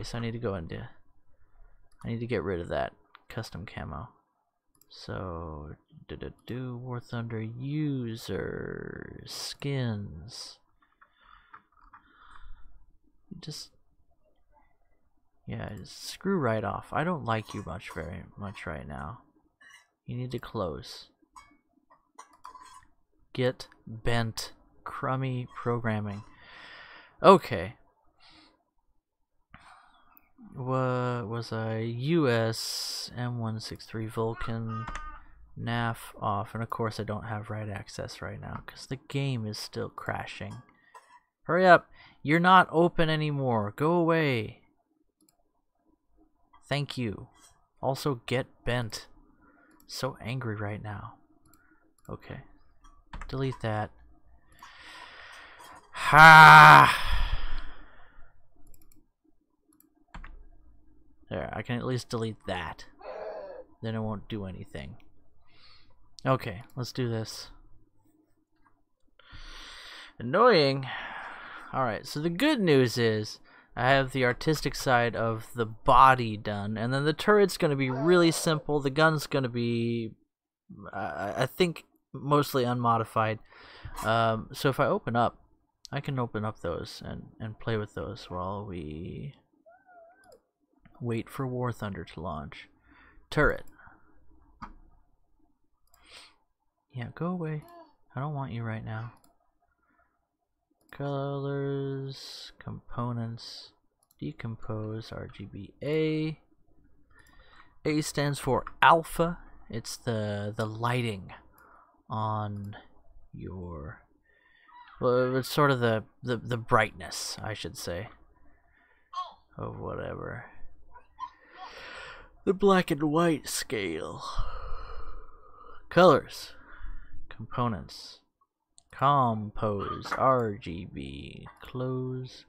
so I need to go into... I need to get rid of that custom camo. So, War Thunder user skins. Just... Yeah, screw right off. I don't like you very much right now. You need to close. Get bent. Crummy programming. Okay. What was I? US M163 Vulcan NAF off. And of course I don't have write access right now because the game is still crashing. Hurry up. You're not open anymore. Go away. Thank you. Also, get bent. So angry right now. Okay. Delete that. Ha! There, I can at least delete that. Then it won't do anything. Okay, let's do this. Annoying. Alright, so the good news is I have the artistic side of the body done, and then the turret's going to be really simple. The gun's going to be, I think, mostly unmodified. So if I open up, I can open up those and play with those while we wait for War Thunder to launch. Turret. Yeah, go away. I don't want you right now. Colors, components, decompose, RGB A. A stands for alpha. It's the lighting on your, well, it's sort of the brightness, I should say, of whatever. The black and white scale. Colors, components. Compose, RGB, close,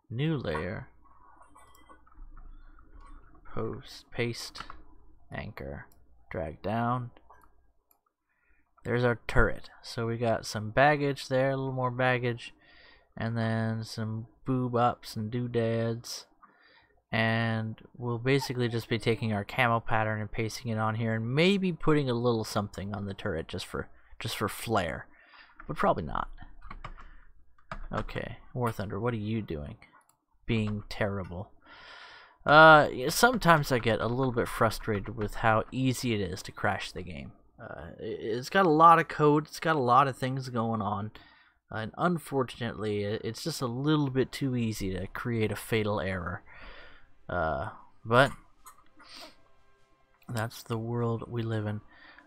new layer, post, paste, anchor, drag down. There's our turret. So we got some baggage there, a little more baggage, and then some boob ups and doodads. And we'll basically just be taking our camo pattern and pasting it on here, and maybe putting a little something on the turret just for flair, but probably not. Okay, War Thunder, what are you doing? Being terrible. Sometimes I get a little bit frustrated with how easy it is to crash the game. It's got a lot of code. It's got a lot of things going on. And unfortunately, it's just a little bit too easy to create a fatal error. But that's the world we live in.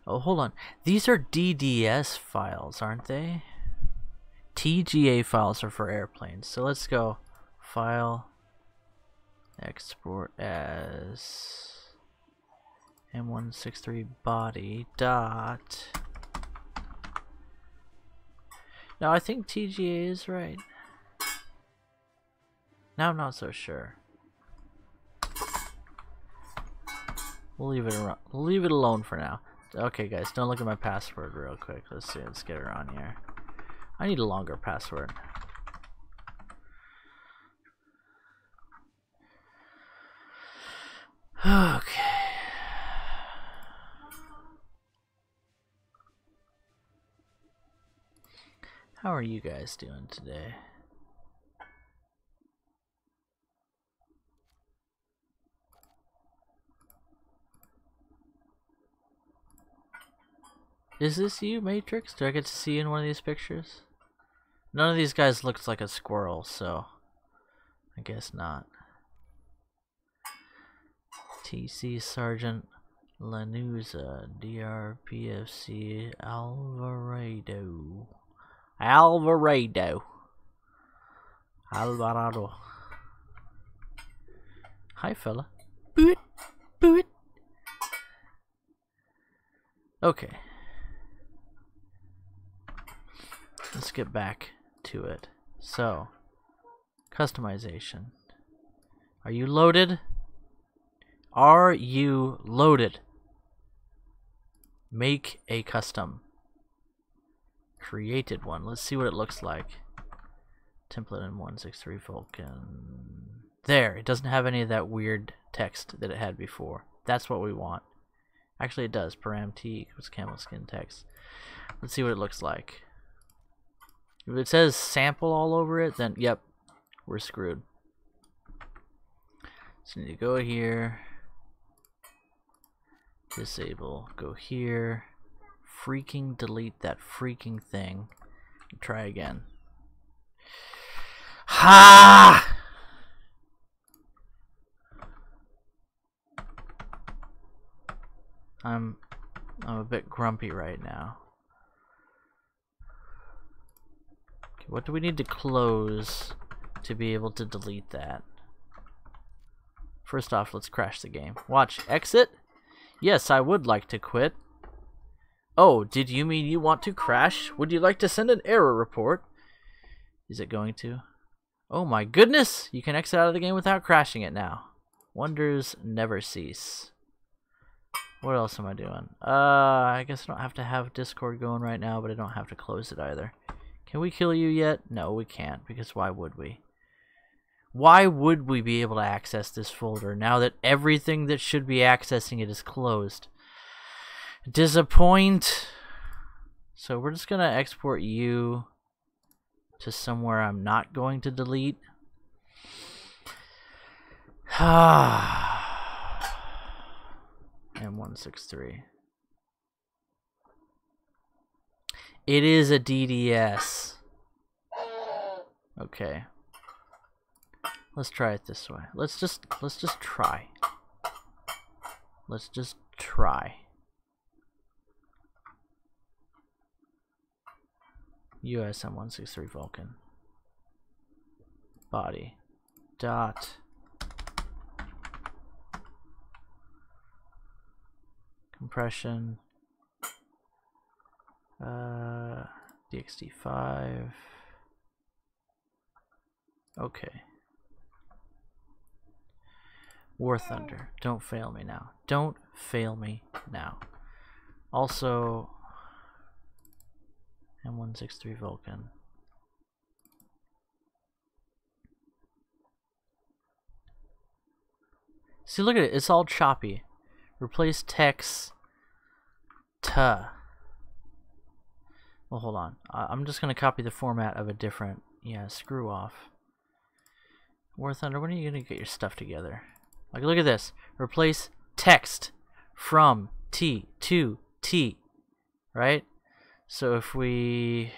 Oh, hold on. These are DDS files, aren't they? TGA files are for airplanes. So let's go File, Export as m163 body dot. Now I think TGA is right. Now I'm not so sure. We'll leave it alone for now. Okay, guys, don't look at my password real quick. Let's see. Let's get her on here. I need a longer password. Okay. How are you guys doing today? Is this you, Matrix? Do I get to see you in one of these pictures? None of these guys looks like a squirrel, so I guess not. TC Sergeant Lanuza, DRPFC Alvarado. Alvarado. Hi, fella. Boot. Boot. Okay. Let's get back to it. So, customization. Are you loaded? Are you loaded? Make a custom. Created one. Let's see what it looks like. Template m163 Vulcan. There, it doesn't have any of that weird text that it had before. That's what we want. Actually, it does. Param T equals camel skin text. Let's see what it looks like. If it says sample all over it, then yep, we're screwed. So you need to go here, disable, go here, freaking delete that freaking thing, and try again. Ha! I'm a bit grumpy right now. Okay, what do we need to close to be able to delete that? First off, let's crash the game. Watch, exit. Yes, I would like to quit. Oh, did you mean you want to crash? Would you like to send an error report? Is it going to? Oh my goodness! You can exit out of the game without crashing it now. Wonders never cease. What else am I doing? I guess I don't have to have Discord going right now, but I don't have to close it either. Can we kill you yet? No, we can't, because why would we? Why would we be able to access this folder now that everything that should be accessing it is closed? Disappoint. So we're just going to export you to somewhere I'm not going to delete. M163. It is a DDS. Okay. Let's try it this way. Let's just try. Let's just try. US M163 Vulcan. Body. Dot. Compression. DXT5. Okay. War Thunder. Don't fail me now. Don't fail me now. Also, M163 Vulcan. See, look at it. It's all choppy. Replace text to. Well, hold on. I'm just going to copy the format of a different. Yeah, screw off. War Thunder, when are you going to get your stuff together? Like, look at this. Replace text from T to T. Right? So if we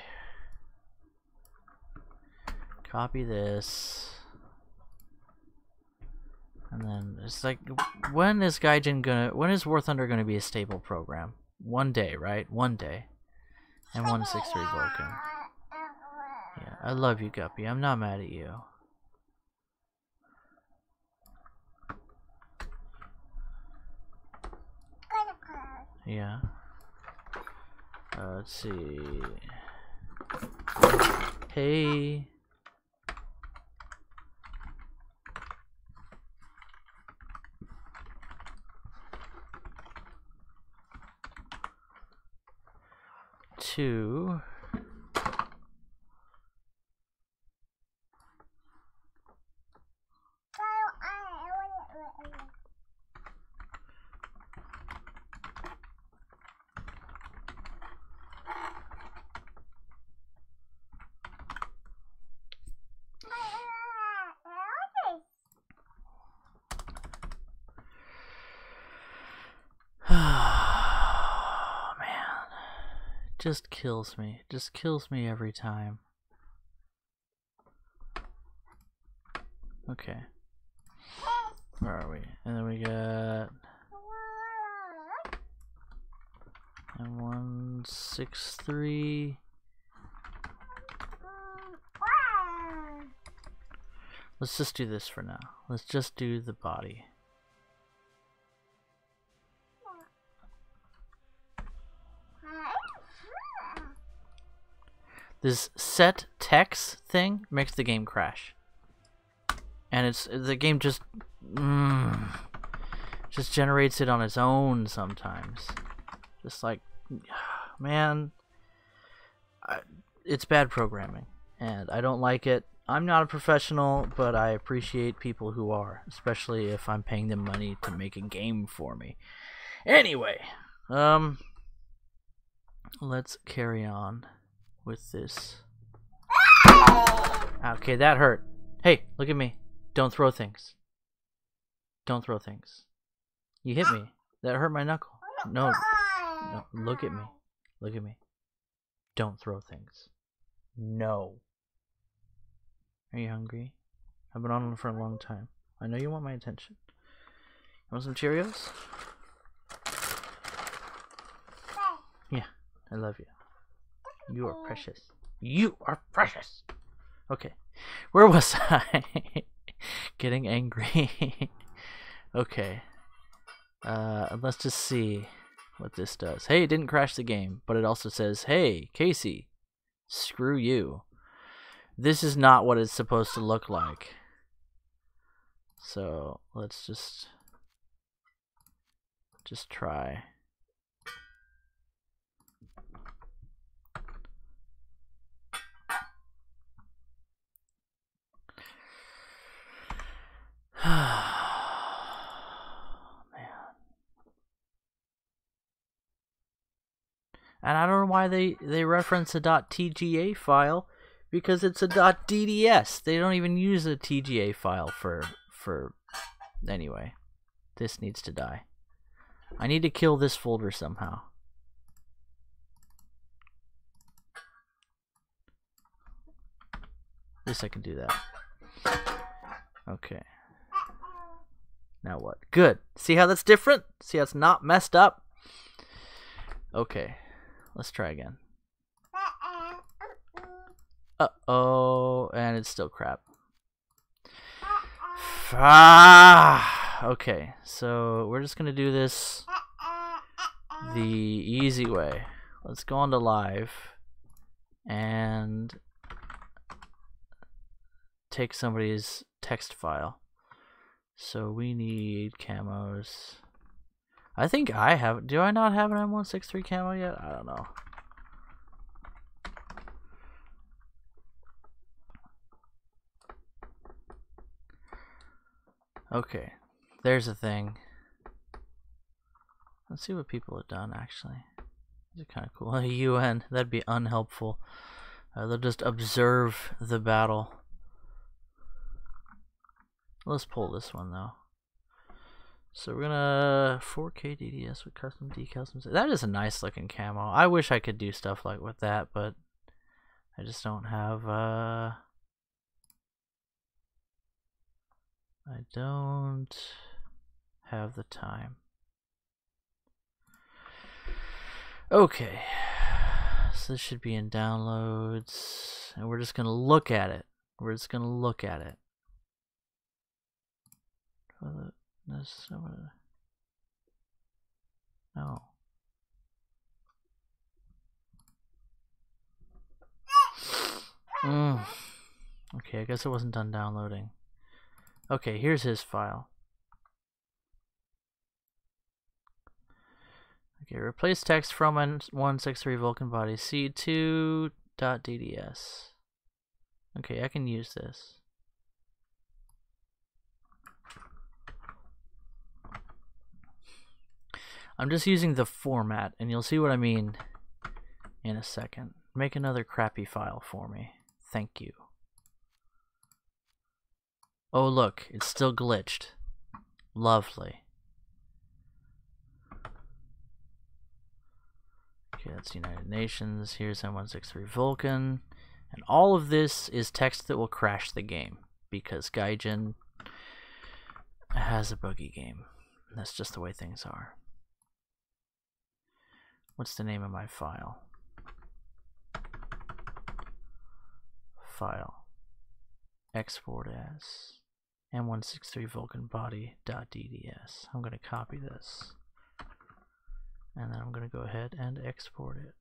Copy this. And then it's like, when is War Thunder gonna be a stable program? One day, right? One day. M163 Vulcan. Yeah, I love you, Guppy. I'm not mad at you. Yeah. Let's see. Hey. Two. Just kills me. Just kills me every time. Okay. Where are we? And then we got m163. Let's just do this for now. Let's just do the body. This set text thing makes the game crash, and the game just generates it on its own sometimes. Just like, man, it's bad programming, and I don't like it. I'm not a professional, but I appreciate people who are, especially if I'm paying them money to make a game for me. Anyway, let's carry on with this. Okay, that hurt. Hey, look at me. Don't throw things. Don't throw things. You hit me. That hurt my knuckle. No, look at me. Look at me. Don't throw things. No. Are you hungry? I've been on for a long time. I know you want my attention. You want some Cheerios? Yeah, I love you. You are precious. You are precious. Okay, where was I? Getting angry. Okay. Let's just see what this does. Hey, it didn't crash the game, but it also says, hey, Casey, screw you. This is not what it's supposed to look like. So let's just try. And I don't know why they reference a .tga file, because it's a .dds. They don't even use a TGA file for anyway. This needs to die. I need to kill this folder somehow. At least I can do that. Okay. Now what? Good. See how that's different? See how it's not messed up? Okay. Let's try again. Uh-oh. And it's still crap. Okay. So we're just going to do this the easy way. Let's go on to live and take somebody's text file. So we need camos. I think I have. Do I not have an m163 camo yet? I don't know. Okay, there's a thing. Let's see what people have done actually. These are kind of cool. UN, that'd be unhelpful. They'll just observe the battle. Let's pull this one though. So we're gonna 4K DDS with custom decals. That is a nice looking camo. I wish I could do stuff like with that, but I just don't have I don't have the time. Okay, so this should be in downloads, and we're just gonna look at it. We're just gonna look at it. No. Okay, I guess it wasn't done downloading. Okay, here's his file. Okay, replace text from m163 Vulcan body c2.dds. Okay, I can use this. I'm just using the format, and you'll see what I mean in a second. Make another crappy file for me. Thank you. Oh look, it's still glitched. Lovely. Okay, that's United Nations. Here's m163 Vulcan. And all of this is text that will crash the game, because Gaijin has a buggy game. That's just the way things are. What's the name of my file? File. Export as m163 Vulcan body.dds. I'm going to copy this. And then I'm going to go ahead and export it.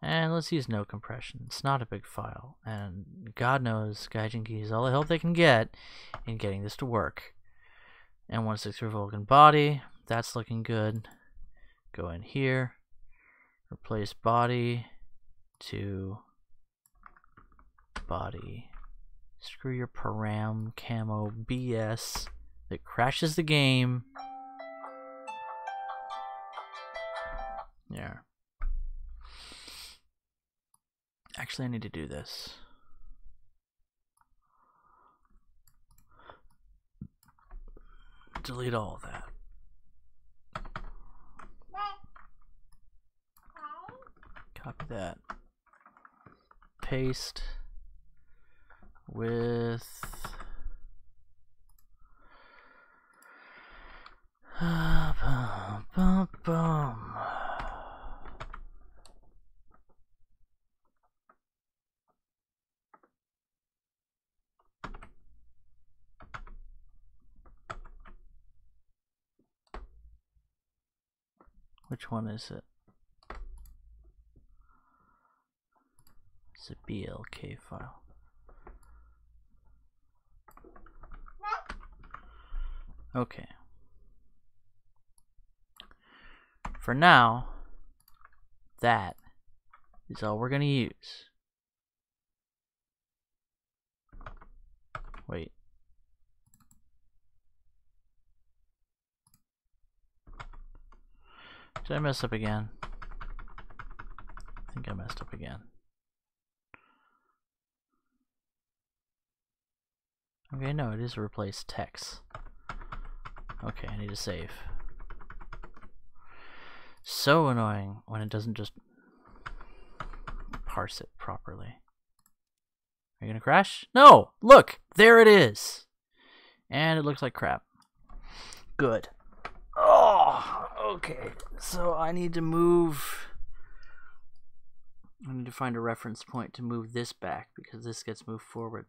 And let's use no compression. It's not a big file. And God knows Gaijin needs all the help they can get in getting this to work. M163 Vulcan body. That's looking good. Go in here. Replace body to body. Screw your param camo BS that crashes the game. Yeah. Actually, I need to do this. Delete all of that. Copy that. Paste with which one is it? It's a BLK file. Okay. For now, that is all we're going to use. Wait. Did I mess up again? I think I messed up again. Okay, no, it is replace text. Okay, I need to save. So annoying when it doesn't just parse it properly. Are you gonna crash? No! Look! There it is! And it looks like crap. Good. Oh, okay. So I need to move... I need to find a reference point to move this back, because this gets moved forward.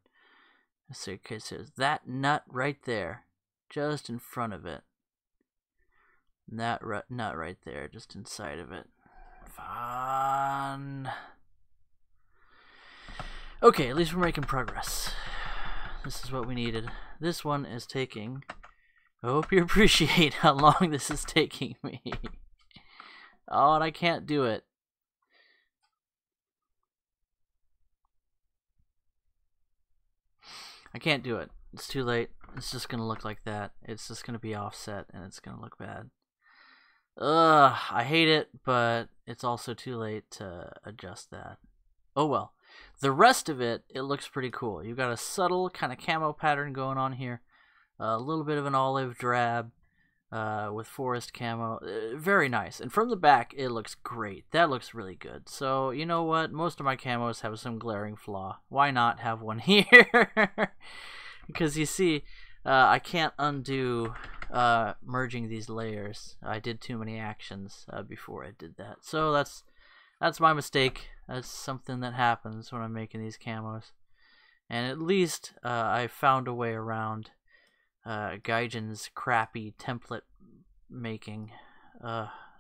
So, okay, so that nut right there, just in front of it. That nut right there, just inside of it. Fun. Okay, at least we're making progress. This is what we needed. This one is taking... I hope you appreciate how long this is taking me. Oh, and I can't do it. I can't do it. It's too late. It's just gonna look like that. It's just gonna be offset and it's gonna look bad. Ugh, I hate it, but it's also too late to adjust that. Oh well. The rest of it, it looks pretty cool. You've got a subtle kind of camo pattern going on here. A little bit of an olive drab. with forest camo. Very nice. And from the back, it looks great. That looks really good. So, you know what? Most of my camos have some glaring flaw. Why not have one here? Because you see, I can't undo merging these layers. I did too many actions before I did that. So that's my mistake. That's something that happens when I'm making these camos. And at least I found a way around Gaijin's crappy template making.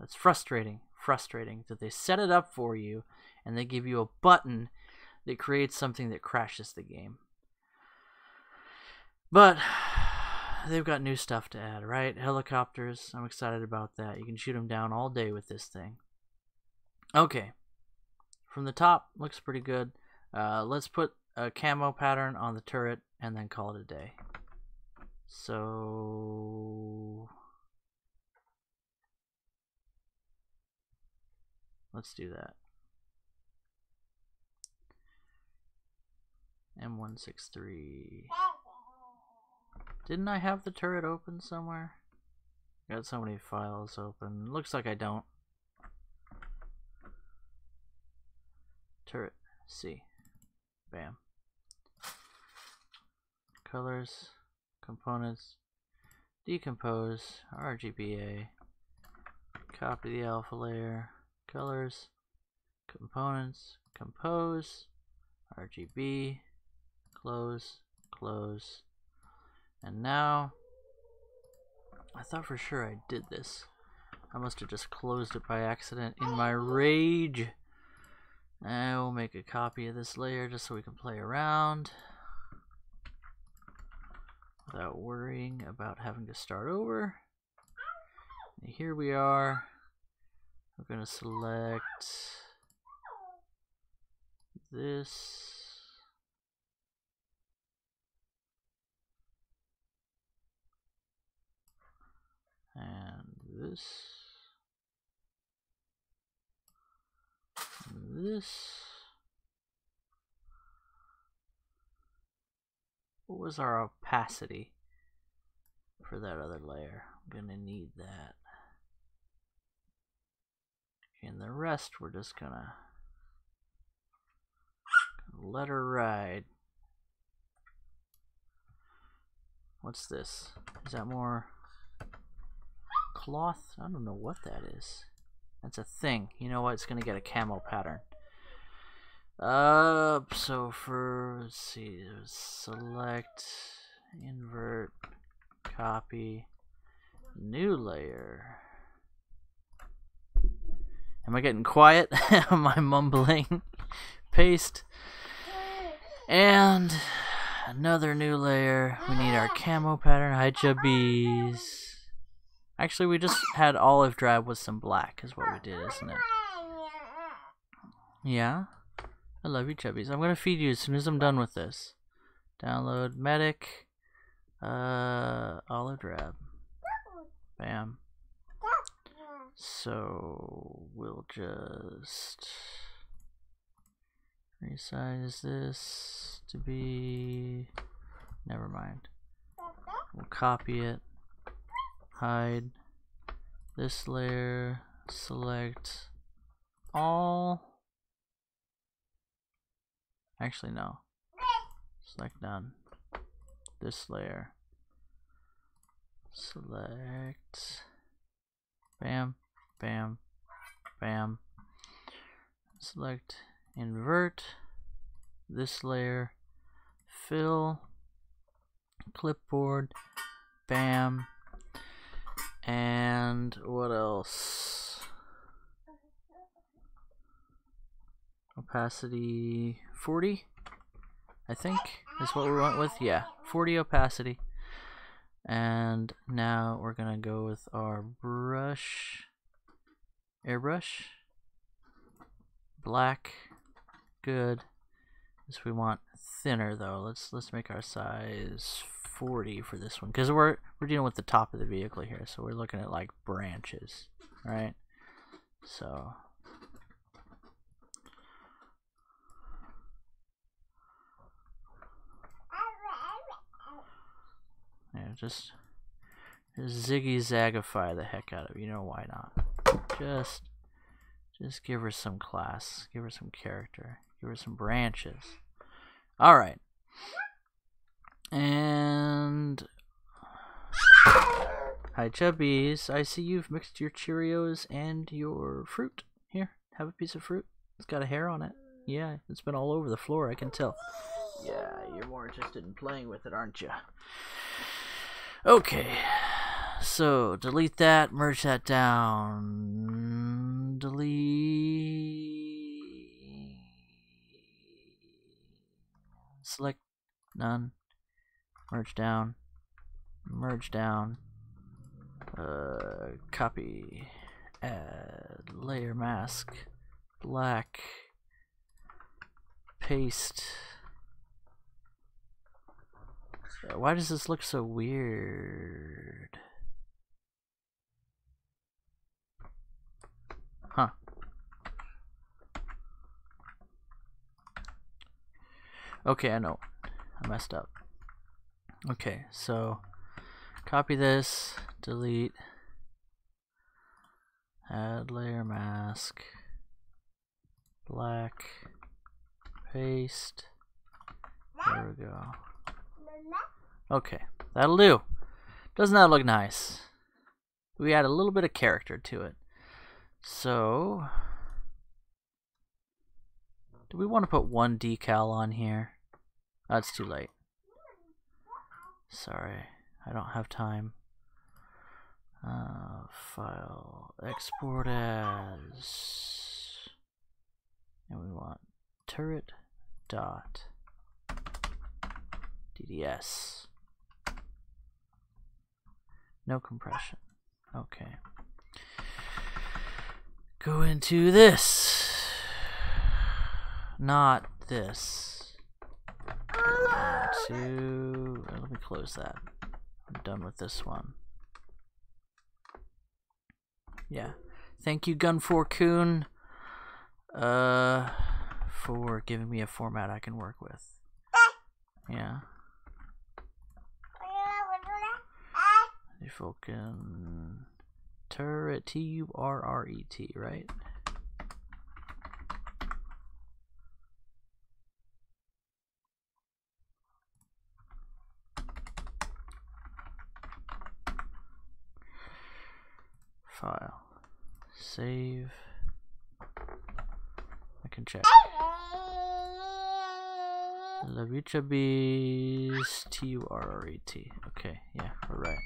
It's frustrating that they set it up for you and they give you a button that creates something that crashes the game. But they've got new stuff to add, right? Helicopters, I'm excited about that. You can shoot them down all day with this thing. Okay, from the top, looks pretty good. Let's put a camo pattern on the turret and then call it a day. So let's do that. M163. Didn't I have the turret open somewhere? Got so many files open. Looks like I don't. Turret C. Bam. Colors, components, decompose, RGBA, copy the alpha layer, colors, components, compose, RGB, close, close. And now, I thought for sure I did this. I must have just closed it by accident in my rage. And we'll make a copy of this layer just so we can play around without worrying about having to start over. And here we are. We're going to select this. And this. And this. What was our opacity for that other layer? I'm gonna need that. And the rest we're just gonna let her ride. What's this? Is that more cloth? I don't know what that is. That's a thing. You know what? It's gonna get a camo pattern. So for, let's see, select, invert, copy, new layer. Am I getting quiet? Am I mumbling? Paste. And another new layer. We need our camo pattern. Hi, chubbies. Actually, we just had olive drab with some black is what we did, isn't it? Yeah? I love you, chubbies. I'm gonna feed you as soon as I'm done with this. Download medic. Olive drab. Bam. So we'll just resize this to be, never mind. We'll copy it, hide this layer, select all. Actually, no. Select none. This layer. Select. Bam, bam, bam. Select invert. This layer. Fill. Clipboard. Bam. And what else? Opacity 40, I think, is what we went with. Yeah, 40 opacity. And now we're gonna go with our brush, airbrush, black, good. This we want thinner though. Let's make our size 40 for this one because we're dealing with the top of the vehicle here, so we're looking at like branches, right? So. Yeah, just Ziggy Zagify the heck out of you. You know why not? Just give her some class. Give her some character. Give her some branches. All right. And hi, Chubbies. I see you've mixed your Cheerios and your fruit. Here, have a piece of fruit. It's got a hair on it. Yeah, it's been all over the floor, I can tell. Yeah, you're more interested in playing with it, aren't you? Okay. So, delete that, merge that down. Delete. Select none. Merge down. Merge down. Copy. Add. Layer mask. Black. Paste. Why does this look so weird? Huh. Okay, I know. I messed up. Okay, so copy this, delete, add layer mask, black, paste. There we go. Okay, that'll do. Doesn't that look nice? We add a little bit of character to it. So, do we want to put one decal on here? That's too late. Sorry, I don't have time. File, export as, and we want turret dot DDS. No compression. Okay. Go into this. Not this. Into. Let me close that. I'm done with this one. Yeah. Thank you, Gun4Coon, for giving me a format I can work with. Yeah. Fucking turret, Turret, right? File, save. I can check. Love you, Chubbies. Turret. Okay, yeah, we're right.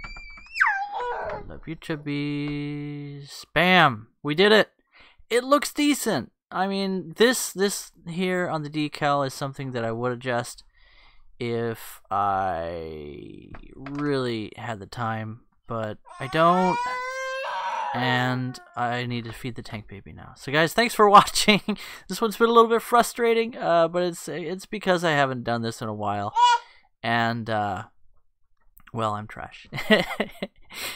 Love you, Chubbies. Bam! We did it! It looks decent! I mean, this here on the decal is something that I would adjust if I really had the time, but I don't, and I need to feed the tank baby now. So guys, thanks for watching. This one's been a little bit frustrating, but it's because I haven't done this in a while, and well, I'm trash.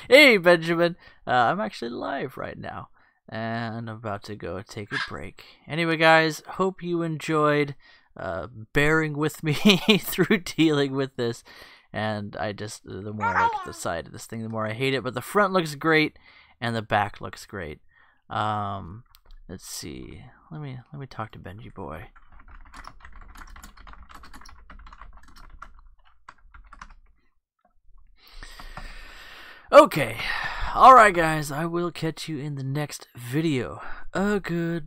Hey, Benjamin. I'm actually live right now, and I'm about to go take a break. Anyway, guys, hope you enjoyed bearing with me through dealing with this. And the more I look at the side of this thing, the more I hate it. But the front looks great, and the back looks great. Let's see. Let me talk to Benji boy. Okay, alright guys, I will catch you in the next video. Goodbye.